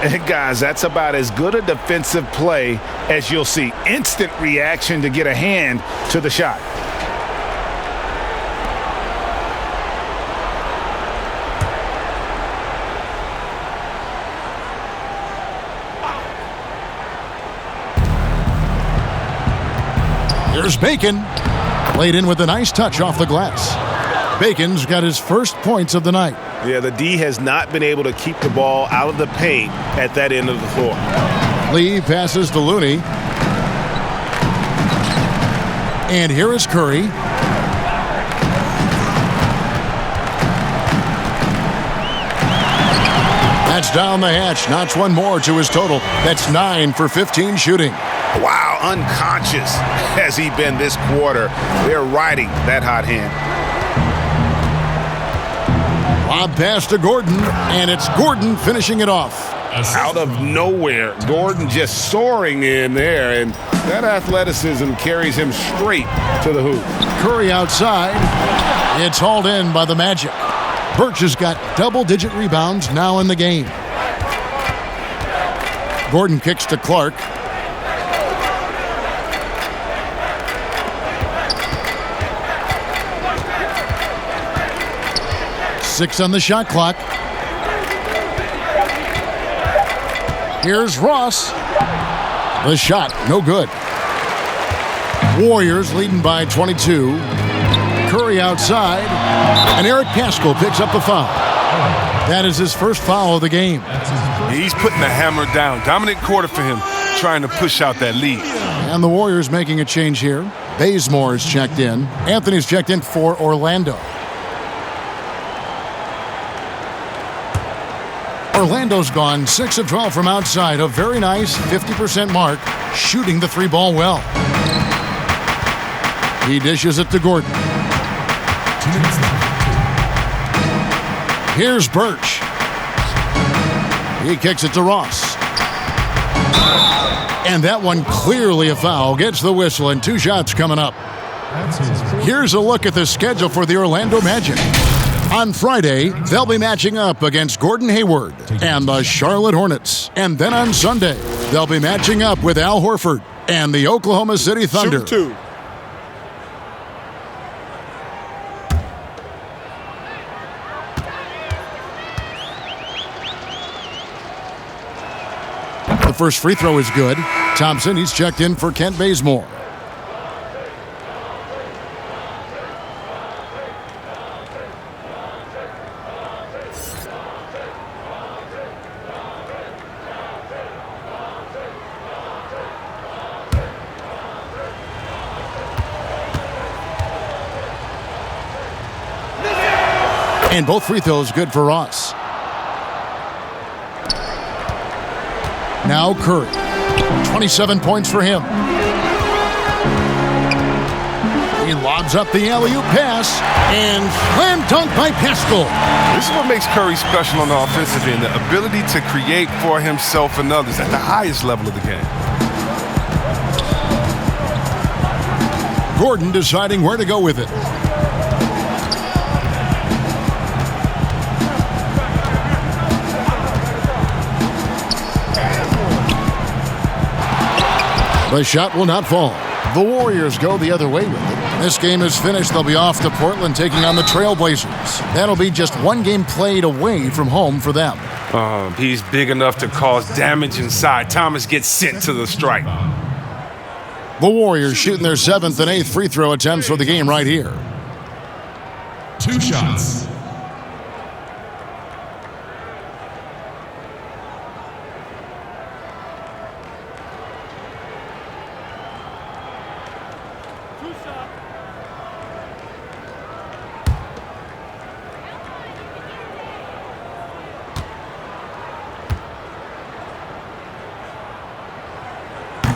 And guys, that's about as good a defensive play as you'll see. Instant reaction to get a hand to the shot. Here's Bacon. Played in with a nice touch off the glass. Bacon's got his first points of the night. Yeah, the D has not been able to keep the ball out of the paint at that end of the floor. Lee passes to Looney. And here is Curry. That's down the hatch. Knocks one more to his total. That's 9 for 15 shooting. Wow, unconscious has he been this quarter. They're riding that hot hand. Lob pass to Gordon, and it's Gordon finishing it off. Out of nowhere, Gordon just soaring in there, and that athleticism carries him straight to the hoop. Curry outside. It's hauled in by the Magic. Birch has got double-digit rebounds now in the game. Gordon kicks to Clark. Six on the shot clock. Here's Ross. The shot, no good. Warriors leading by 22. Curry outside. And Eric Paschall picks up the foul. That is his first foul of the game. He's putting the hammer down. Dominant quarter for him, trying to push out that lead. And the Warriors making a change here. Bazemore is checked in. Anthony's checked in for Orlando. Orlando's gone 6 of 12 from outside. A very nice 50% mark, shooting the three ball well. He dishes it to Gordon. Here's Birch. He kicks it to Ross. And that one clearly a foul. Gets the whistle and 2 shots coming up. Here's a look at the schedule for the Orlando Magic. On Friday, they'll be matching up against Gordon Hayward and the Charlotte Hornets. And then on Sunday, they'll be matching up with Al Horford and the Oklahoma City Thunder. Shoot 2. The first free throw is good. Thompson, he's checked in for Kent Bazemore. And both free throws good for Ross. Now Curry. 27 points for him. He lobs up the alley-oop pass and slam dunk by Paschall. This is what makes Curry special on the offensive end, the ability to create for himself and others at the highest level of the game. Gordon deciding where to go with it. The shot will not fall. The Warriors go the other way with it. This game is finished. They'll be off to Portland taking on the Trailblazers. That'll be just one game played away from home for them. He's big enough to cause damage inside. Thomas gets sent to the strike. The Warriors shooting their 7th and 8th free throw attempts for the game right here. 2 shots.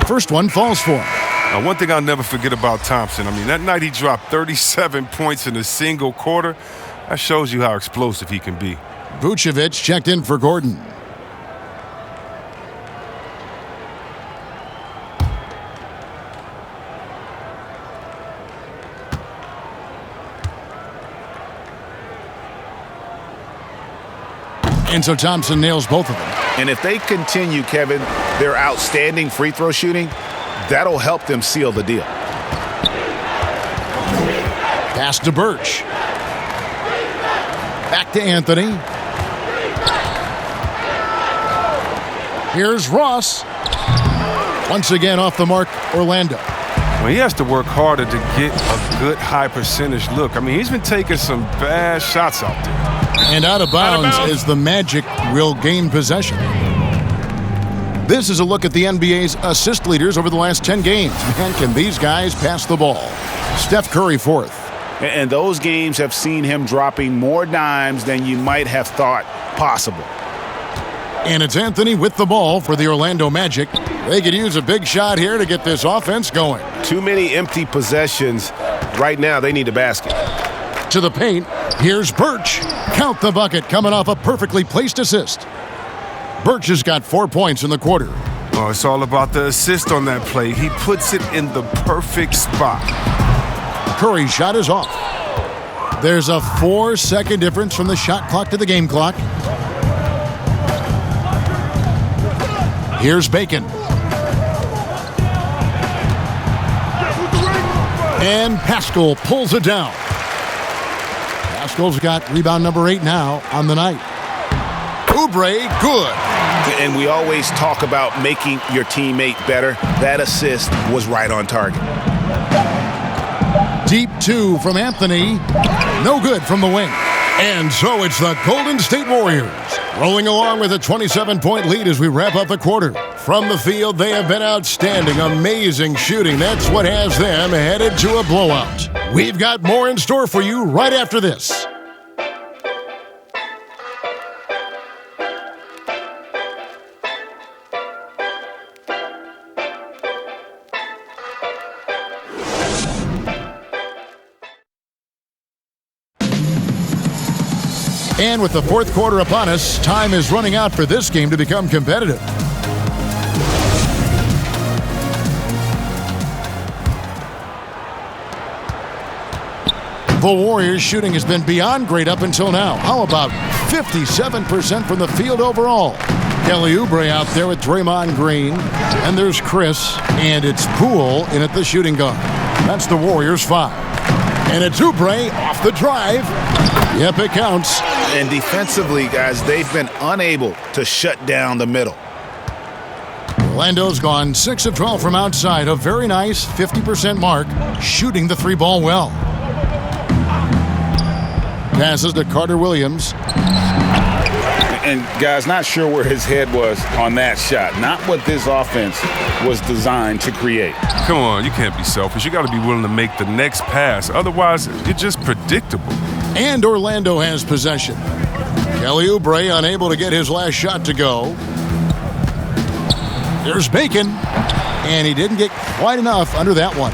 First one falls for him. Now, one thing I'll never forget about Thompson, that night he dropped 37 points in a single quarter. That shows you how explosive he can be. Vucevic checked in for Gordon. And so Thompson nails both of them. And if they continue, Kevin, their outstanding free throw shooting, that'll help them seal the deal. Pass to Birch. Back to Anthony. Here's Ross. Once again off the mark, Orlando. Well, he has to work harder to get a good high percentage look. He's been taking some bad shots out there. And out of bounds as the Magic will gain possession. This is a look at the NBA's assist leaders over the last 10 games. Man, can these guys pass the ball? Steph Curry 4th. And those games have seen him dropping more dimes than you might have thought possible. And it's Anthony with the ball for the Orlando Magic. They could use a big shot here to get this offense going. Too many empty possessions. Right now, they need a basket. To the paint, here's Birch. Count the bucket coming off a perfectly placed assist. Birch has got 4 points in the quarter. Oh, it's all about the assist on that play. He puts it in the perfect spot. Curry's shot is off. There's a 4-second difference from the shot clock to the game clock. Here's Bacon. And Pascal pulls it down. Pascal's got rebound number 8 now on the night. Oubre, good. And we always talk about making your teammate better. That assist was right on target. Deep 2 from Anthony. No good from the wing. And so it's the Golden State Warriors rolling along with a 27-point lead as we wrap up the quarter. From the field, they have been outstanding. Amazing shooting. That's what has them headed to a blowout. We've got more in store for you right after this. And with the fourth quarter upon us, time is running out for this game to become competitive. The Warriors' shooting has been beyond great up until now. How about 57% from the field overall? Kelly Oubre out there with Draymond Green. And there's Chris, and it's Poole in at the shooting guard. That's the Warriors' 5. And it's Oubre off the drive. Yep, it counts. And defensively, guys, they've been unable to shut down the middle. Orlando's gone 6 of 12 from outside. A very nice 50% mark, shooting the 3-ball well. Passes to Carter Williams. And, guys, not sure where his head was on that shot. Not what this offense was designed to create. Come on, you can't be selfish. You got to be willing to make the next pass. Otherwise, you're just predictable. And Orlando has possession. Kelly Oubre unable to get his last shot to go. There's Bacon. And he didn't get quite enough under that one.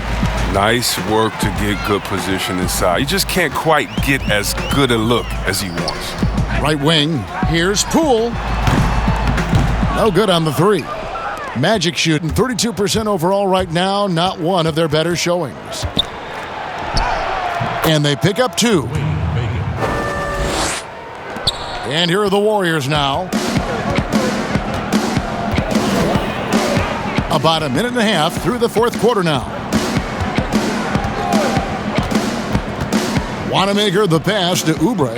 Nice work to get good position inside. You just can't quite get as good a look as he wants. Right wing, here's Poole. No good on the 3. Magic shooting 32% overall right now, not one of their better showings. And they pick up 2. And here are the Warriors now. About a minute and a half through the fourth quarter now. Wanamaker the pass to Oubre.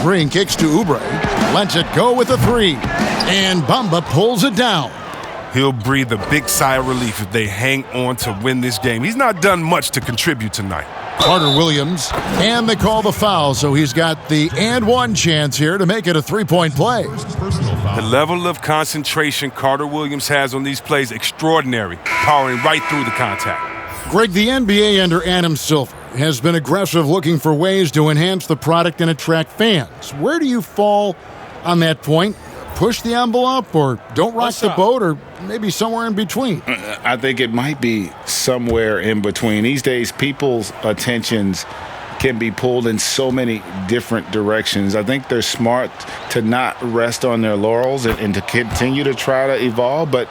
Green kicks to Oubre. Lets it go with a 3. And Bamba pulls it down. He'll breathe a big sigh of relief if they hang on to win this game. He's not done much to contribute tonight. Carter Williams, and they call the foul, so he's got the and one chance here to make it a 3-point play. The level of concentration Carter Williams has on these plays, extraordinary, powering right through the contact. Greg, the NBA under Adam Silver has been aggressive looking for ways to enhance the product and attract fans. Where do you fall on that point? Push the envelope or don't rock the boat or maybe somewhere in between? I think it might be somewhere in between. These days, people's attentions can be pulled in so many different directions. I think they're smart to not rest on their laurels and to continue to try to evolve. But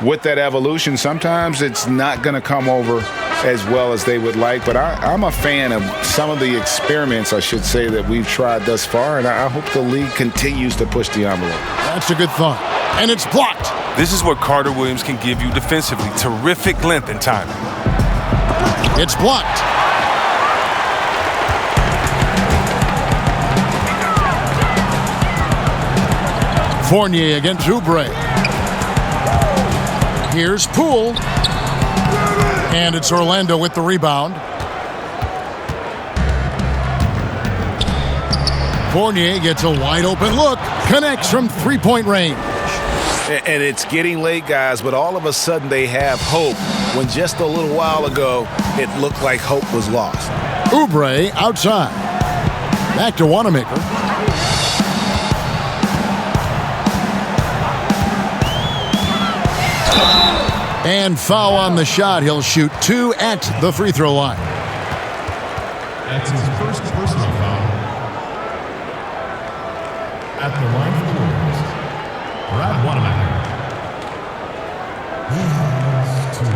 with that evolution, sometimes it's not going to come over as well as they would like. But I'm a fan of some of the experiments, I should say, that we've tried thus far, and I hope the league continues to push the envelope. That's a good thought. And it's blocked. This is what Carter Williams can give you defensively. Terrific length and timing. It's blocked. Fournier against Oubre. Here's Poole. And it's Orlando with the rebound. Fournier gets a wide open look. Connects from three-point range. And it's getting late, guys, but all of a sudden they have hope when just a little while ago it looked like hope was lost. Oubre outside. Back to Wanamaker. And foul on the shot. He'll shoot 2 at the free throw line. That's his first personal foul. At the line for the Warriors, Brad Wanamaker. He has 2.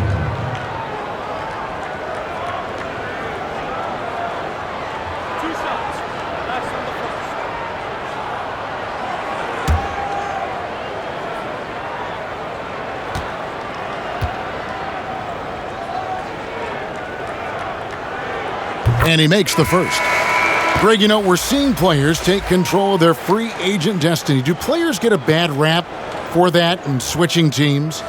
And he makes the first. Greg, you know, we're seeing players take control of their free agent destiny. Do players get a bad rap for that and switching teams?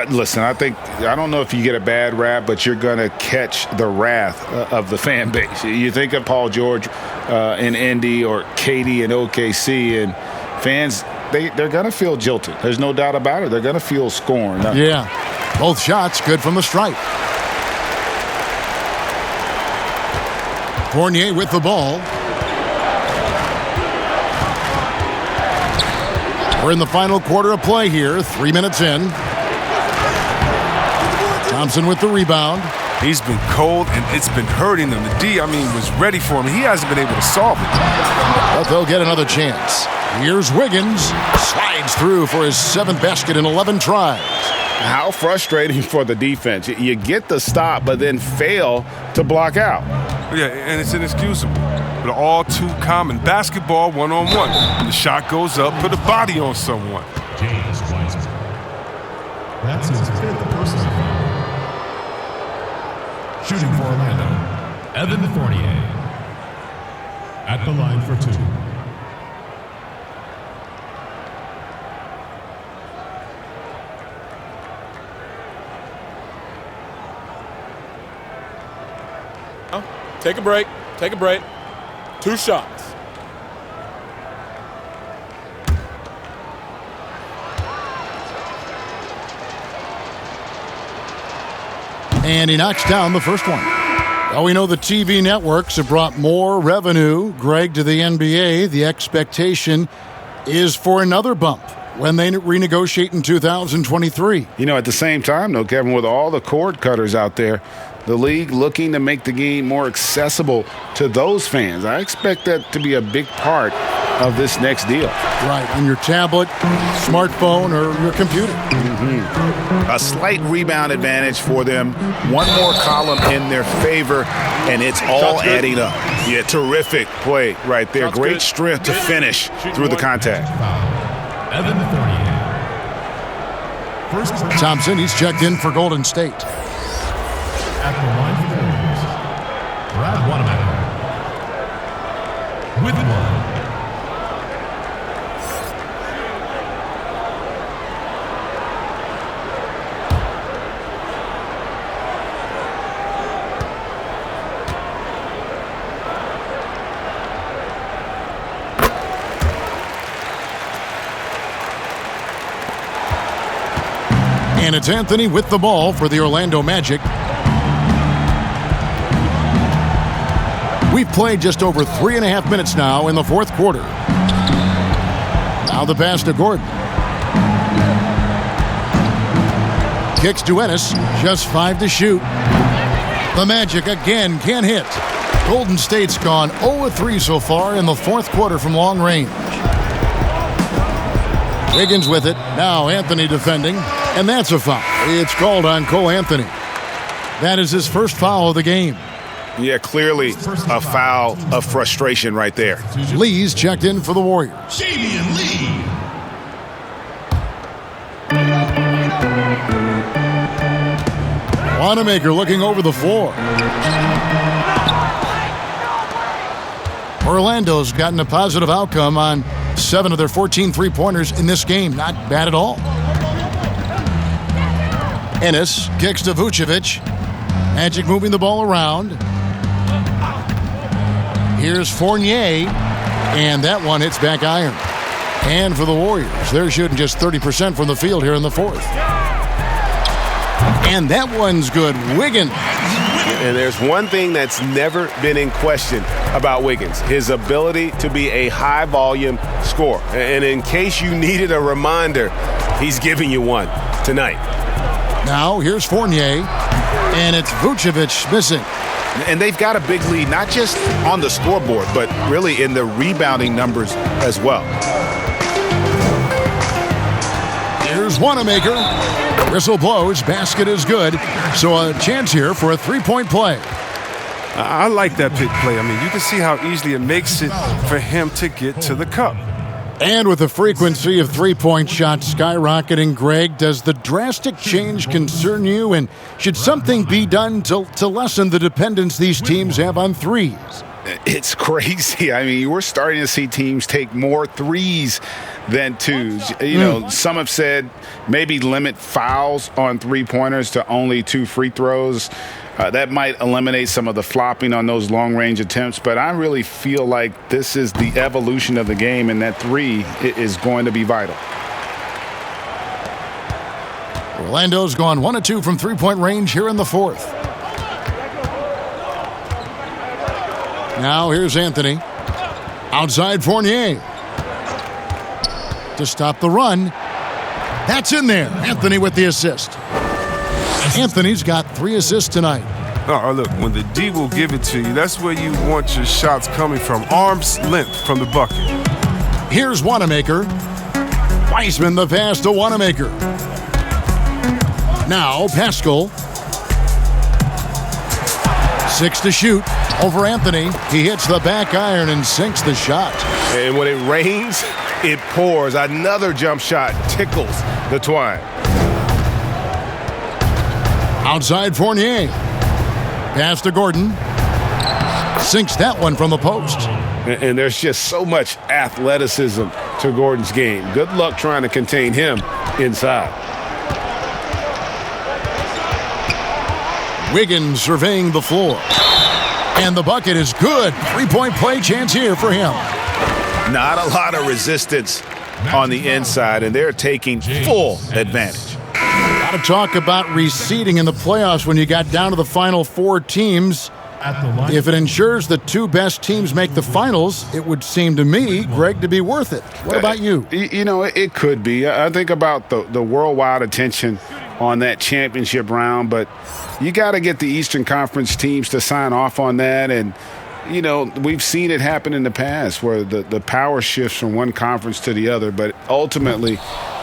Listen, I don't know if you get a bad rap, but you're going to catch the wrath of the fan base. You think of Paul George in Indy or KD in OKC, and fans, they're going to feel jilted. There's no doubt about it. They're going to feel scorned. Yeah, both shots good from the stripe. Fournier with the ball. We're in the final quarter of play here, 3 minutes in. Thompson with the rebound. He's been cold, and it's been hurting him. The D, was ready for him. He hasn't been able to solve it. But they'll get another chance. Here's Wiggins. Slides through for his 7th basket in 11 tries. How frustrating for the defense. You get the stop, but then fail to block out. Yeah, and it's inexcusable. But all too common. Basketball one-on-one. The shot goes up, put a body on someone. James Wiseman. That's his 5th personal foul. Shooting for Orlando, Evan Fournier. At the line for 2. Take a break. Take a break. 2 shots. And he knocks down the first one. Well, we know the TV networks have brought more revenue, Greg, to the NBA. The expectation is for another bump when they renegotiate in 2023. You know, at the same time, though, Kevin, with all the cord cutters out there, the league looking to make the game more accessible to those fans. I expect that to be a big part of this next deal. Right, on your tablet, smartphone, or your computer. A slight rebound advantage for them. One more column in their favor, and it's all adding up. Yeah, terrific play right there. Great strength to finish through the contact. Evan Fournier. Thompson, he's checked in for Golden State. At the line for the Warriors, Brad Wanamaker. With one. And it's Anthony with the ball for the Orlando Magic. We've played just over 3.5 minutes now in the fourth quarter. Now the pass to Gordon. Kicks to Ennis, just 5 to shoot. The Magic again can't hit. Golden State's gone 0-3 so far in the fourth quarter from long range. Wiggins with it. Now Anthony defending. And that's a foul. It's called on Cole Anthony. That is his first foul of the game. Yeah, clearly a foul of frustration right there. Lee's checked in for the Warriors. Damian Lee. Wanamaker looking over the floor. Orlando's gotten a positive outcome on 7 of their 14 three-pointers in this game. Not bad at all. Ennis kicks to Vucevic. Magic moving the ball around. Here's Fournier, and that one hits back iron. And for the Warriors, they're shooting just 30% from the field here in the fourth. And that one's good. Wiggins. And there's one thing that's never been in question about Wiggins, his ability to be a high-volume scorer. And in case you needed a reminder, he's giving you one tonight. Now here's Fournier, and it's Vucevic missing. And they've got a big lead, not just on the scoreboard, but really in the rebounding numbers as well. Here's Wanamaker. Whistle blows, basket is good. So a chance here for a three-point play. I like that pick play. I mean, you can see how easily it makes it for him to get to the cup. And with the frequency of three-point shots skyrocketing, Greg, does the drastic change concern you? And should something be done to lessen the dependence these teams have on threes? It's crazy. I mean, we're starting to see teams take more threes than twos. You know, some have said maybe limit fouls on three-pointers to only 2 free throws. That might eliminate some of the flopping on those long-range attempts, but I really feel like this is the evolution of the game, and that three is going to be vital. Orlando's gone 1 of 2 from three-point range here in the fourth. Now here's Anthony. Outside Fournier. To stop the run. That's in there. Anthony with the assist. Anthony's got 3 assists tonight. Oh, look, when the D will give it to you, that's where you want your shots coming from. Arm's length from the bucket. Here's Wanamaker. Weissman the pass to Wanamaker. Now Pascal. 6 to shoot over Anthony. He hits the back iron and sinks the shot. And when it rains, it pours. Another jump shot tickles the twine. Outside Fournier. Pass to Gordon. Sinks that one from the post. And there's just so much athleticism to Gordon's game. Good luck trying to contain him inside. Wiggins surveying the floor. And the bucket is good. Three-point play chance here for him. Not a lot of resistance on the inside, and they're taking full advantage. Got to talk about reseeding in the playoffs when you got down to the final 4 teams. If it ensures the 2 best teams make the finals, it would seem to me, Greg, to be worth it. What about you? You know, it could be. I think about the worldwide attention on that championship round, but you got to get the Eastern Conference teams to sign off on that, and you know, we've seen it happen in the past where the power shifts from one conference to the other, but ultimately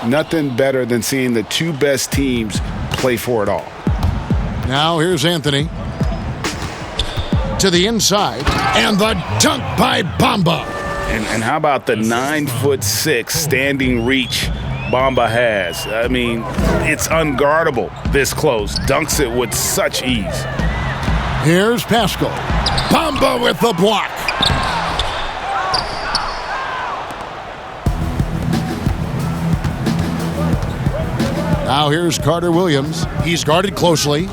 nothing better than seeing the two best teams play for it all. Now here's Anthony to the inside, and the dunk by Bamba. And how about the 9'6" standing reach Bamba has? I mean, it's unguardable this close. Dunks it with such ease. Here's Pascal. Bamba with the block. Now here's Carter Williams. He's guarded closely.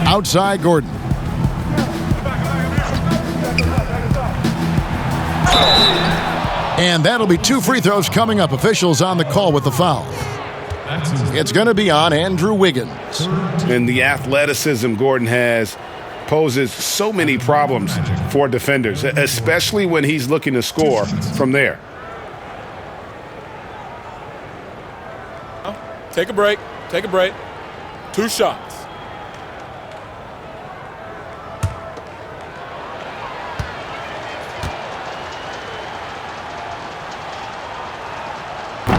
Outside Gordon. And that'll be 2 free throws coming up. Officials on the call with the foul. It's going to be on Andrew Wiggins. And the athleticism Gordon has poses so many problems for defenders, especially when he's looking to score from there. Take a break. Take a break. 2 shots.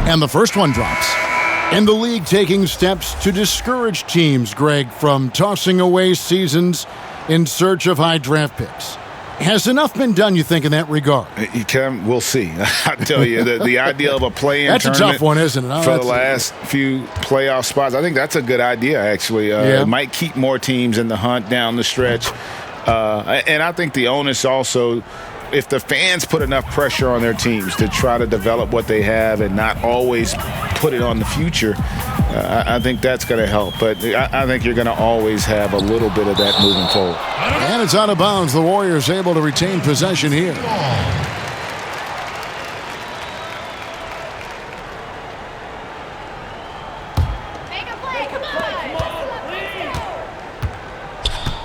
And the first one drops. And the league taking steps to discourage teams, Greg, from tossing away seasons in search of high draft picks. Has enough been done, you think, in that regard? We'll see. I tell you, the idea of a play-in that's tournament a tough one, isn't it? For the last few playoff spots, I think that's a good idea, actually. It might keep more teams in the hunt down the stretch. And I think the onus also, if the fans put enough pressure on their teams to try to develop what they have and not always put it on the future, I think that's going to help. But I think you're going to always have a little bit of that moving forward. And it's out of bounds. The Warriors able to retain possession here.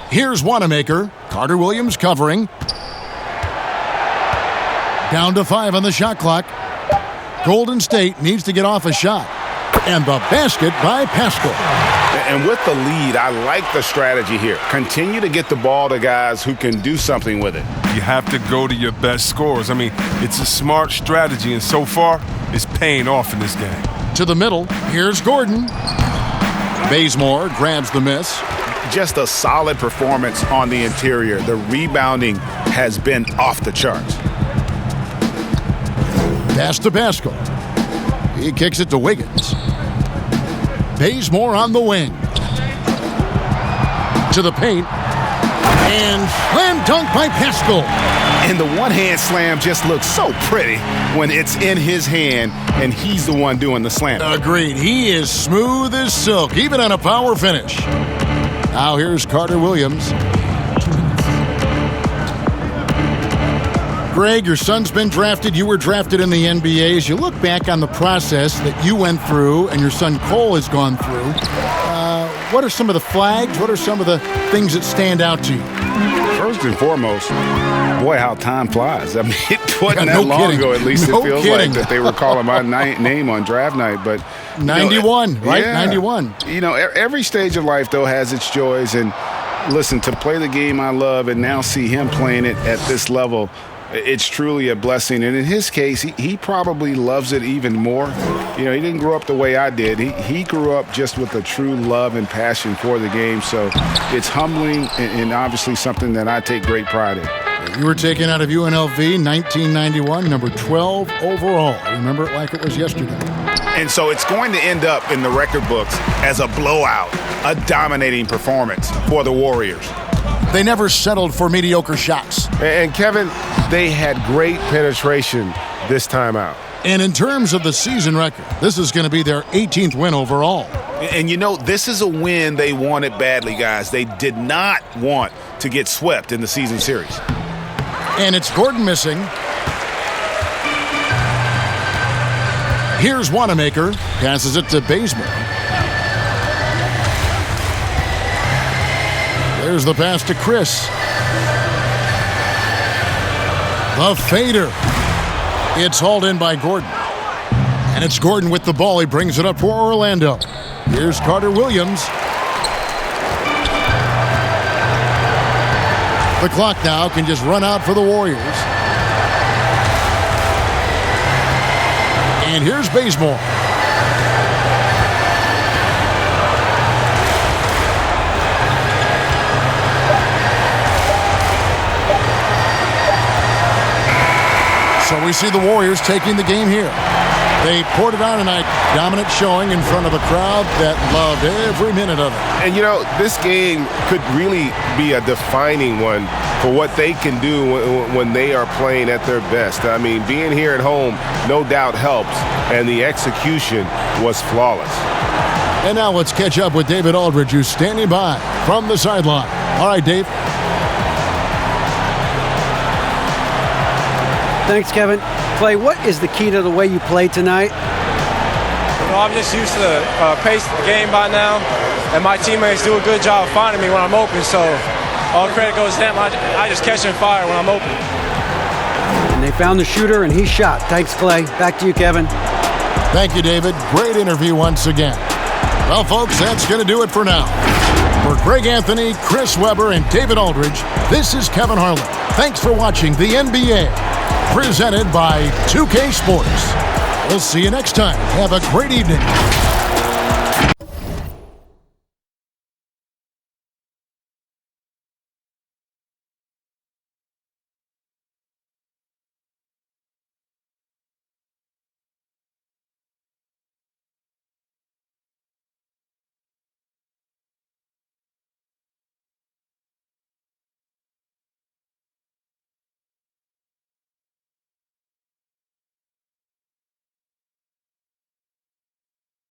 Here's Wanamaker. Carter Williams covering. Down to 5 on the shot clock. Golden State needs to get off a shot. And the basket by Pascal. And with the lead, I like the strategy here. Continue to get the ball to guys who can do something with it. You have to go to your best scorers. I mean, it's a smart strategy, and so far, it's paying off in this game. To the middle, here's Gordon. Bazemore grabs the miss. Just a solid performance on the interior. The rebounding has been off the charts. Pass to Pascal. He kicks it to Wiggins. Bazemore on the wing. To the paint. And slam dunk by Pascal. And the one-hand slam just looks so pretty when it's in his hand and he's the one doing the slam. Agreed. He is smooth as silk, even on a power finish. Now here's Carter Williams. Greg, your son's been drafted. You were drafted in the NBA. As you look back on the process that you went through and your son Cole has gone through, what are some of the flags? What are some of the things that stand out to you? First and foremost, boy, how time flies. I mean, it wasn't that long ago, at least it feels like, that they were calling my name on draft night. But 91, right? Yeah. 91. You know, every stage of life, though, has its joys. And listen, to play the game I love and now see him playing it at this level, it's truly a blessing. And in his case, he probably loves it even more. You know, he didn't grow up the way I did. He grew up just with a true love and passion for the game. So it's humbling and obviously something that I take great pride in. You were taken out of UNLV 1991, number 12 overall. I remember it like it was yesterday. And so it's going to end up in the record books as a blowout, a dominating performance for the Warriors. They never settled for mediocre shots. And Kevin, they had great penetration this time out. And in terms of the season record, this is going to be their 18th win overall. And you know, this is a win they wanted badly, guys. They did not want to get swept in the season series. And it's Gordon missing. Here's Wanamaker. Passes it to Bazemore. There's the pass to Chris. The fader. It's hauled in by Gordon. And it's Gordon with the ball. He brings it up for Orlando. Here's Carter Williams. The clock now can just run out for the Warriors. And here's Bazemore. So we see the Warriors taking the game here. They poured it on tonight. Dominant showing in front of a crowd that loved every minute of it. And, you know, this game could really be a defining one for what they can do when they are playing at their best. I mean, being here at home no doubt helps, and the execution was flawless. And now let's catch up with David Aldridge, who's standing by from the sideline. All right, Dave. Thanks, Kevin. Clay, what is the key to the way you played tonight? I'm just used to the pace of the game by now, and my teammates do a good job of finding me when I'm open, so all credit goes to them. I just catch and fire when I'm open. And they found the shooter, and he shot. Thanks, Clay. Back to you, Kevin. Thank you, David. Great interview once again. Well, folks, that's going to do it for now. For Greg Anthony, Chris Webber, and David Aldridge, this is Kevin Harlan. Thanks for watching the NBA, presented by 2K Sports. We'll see you next time. Have a great evening.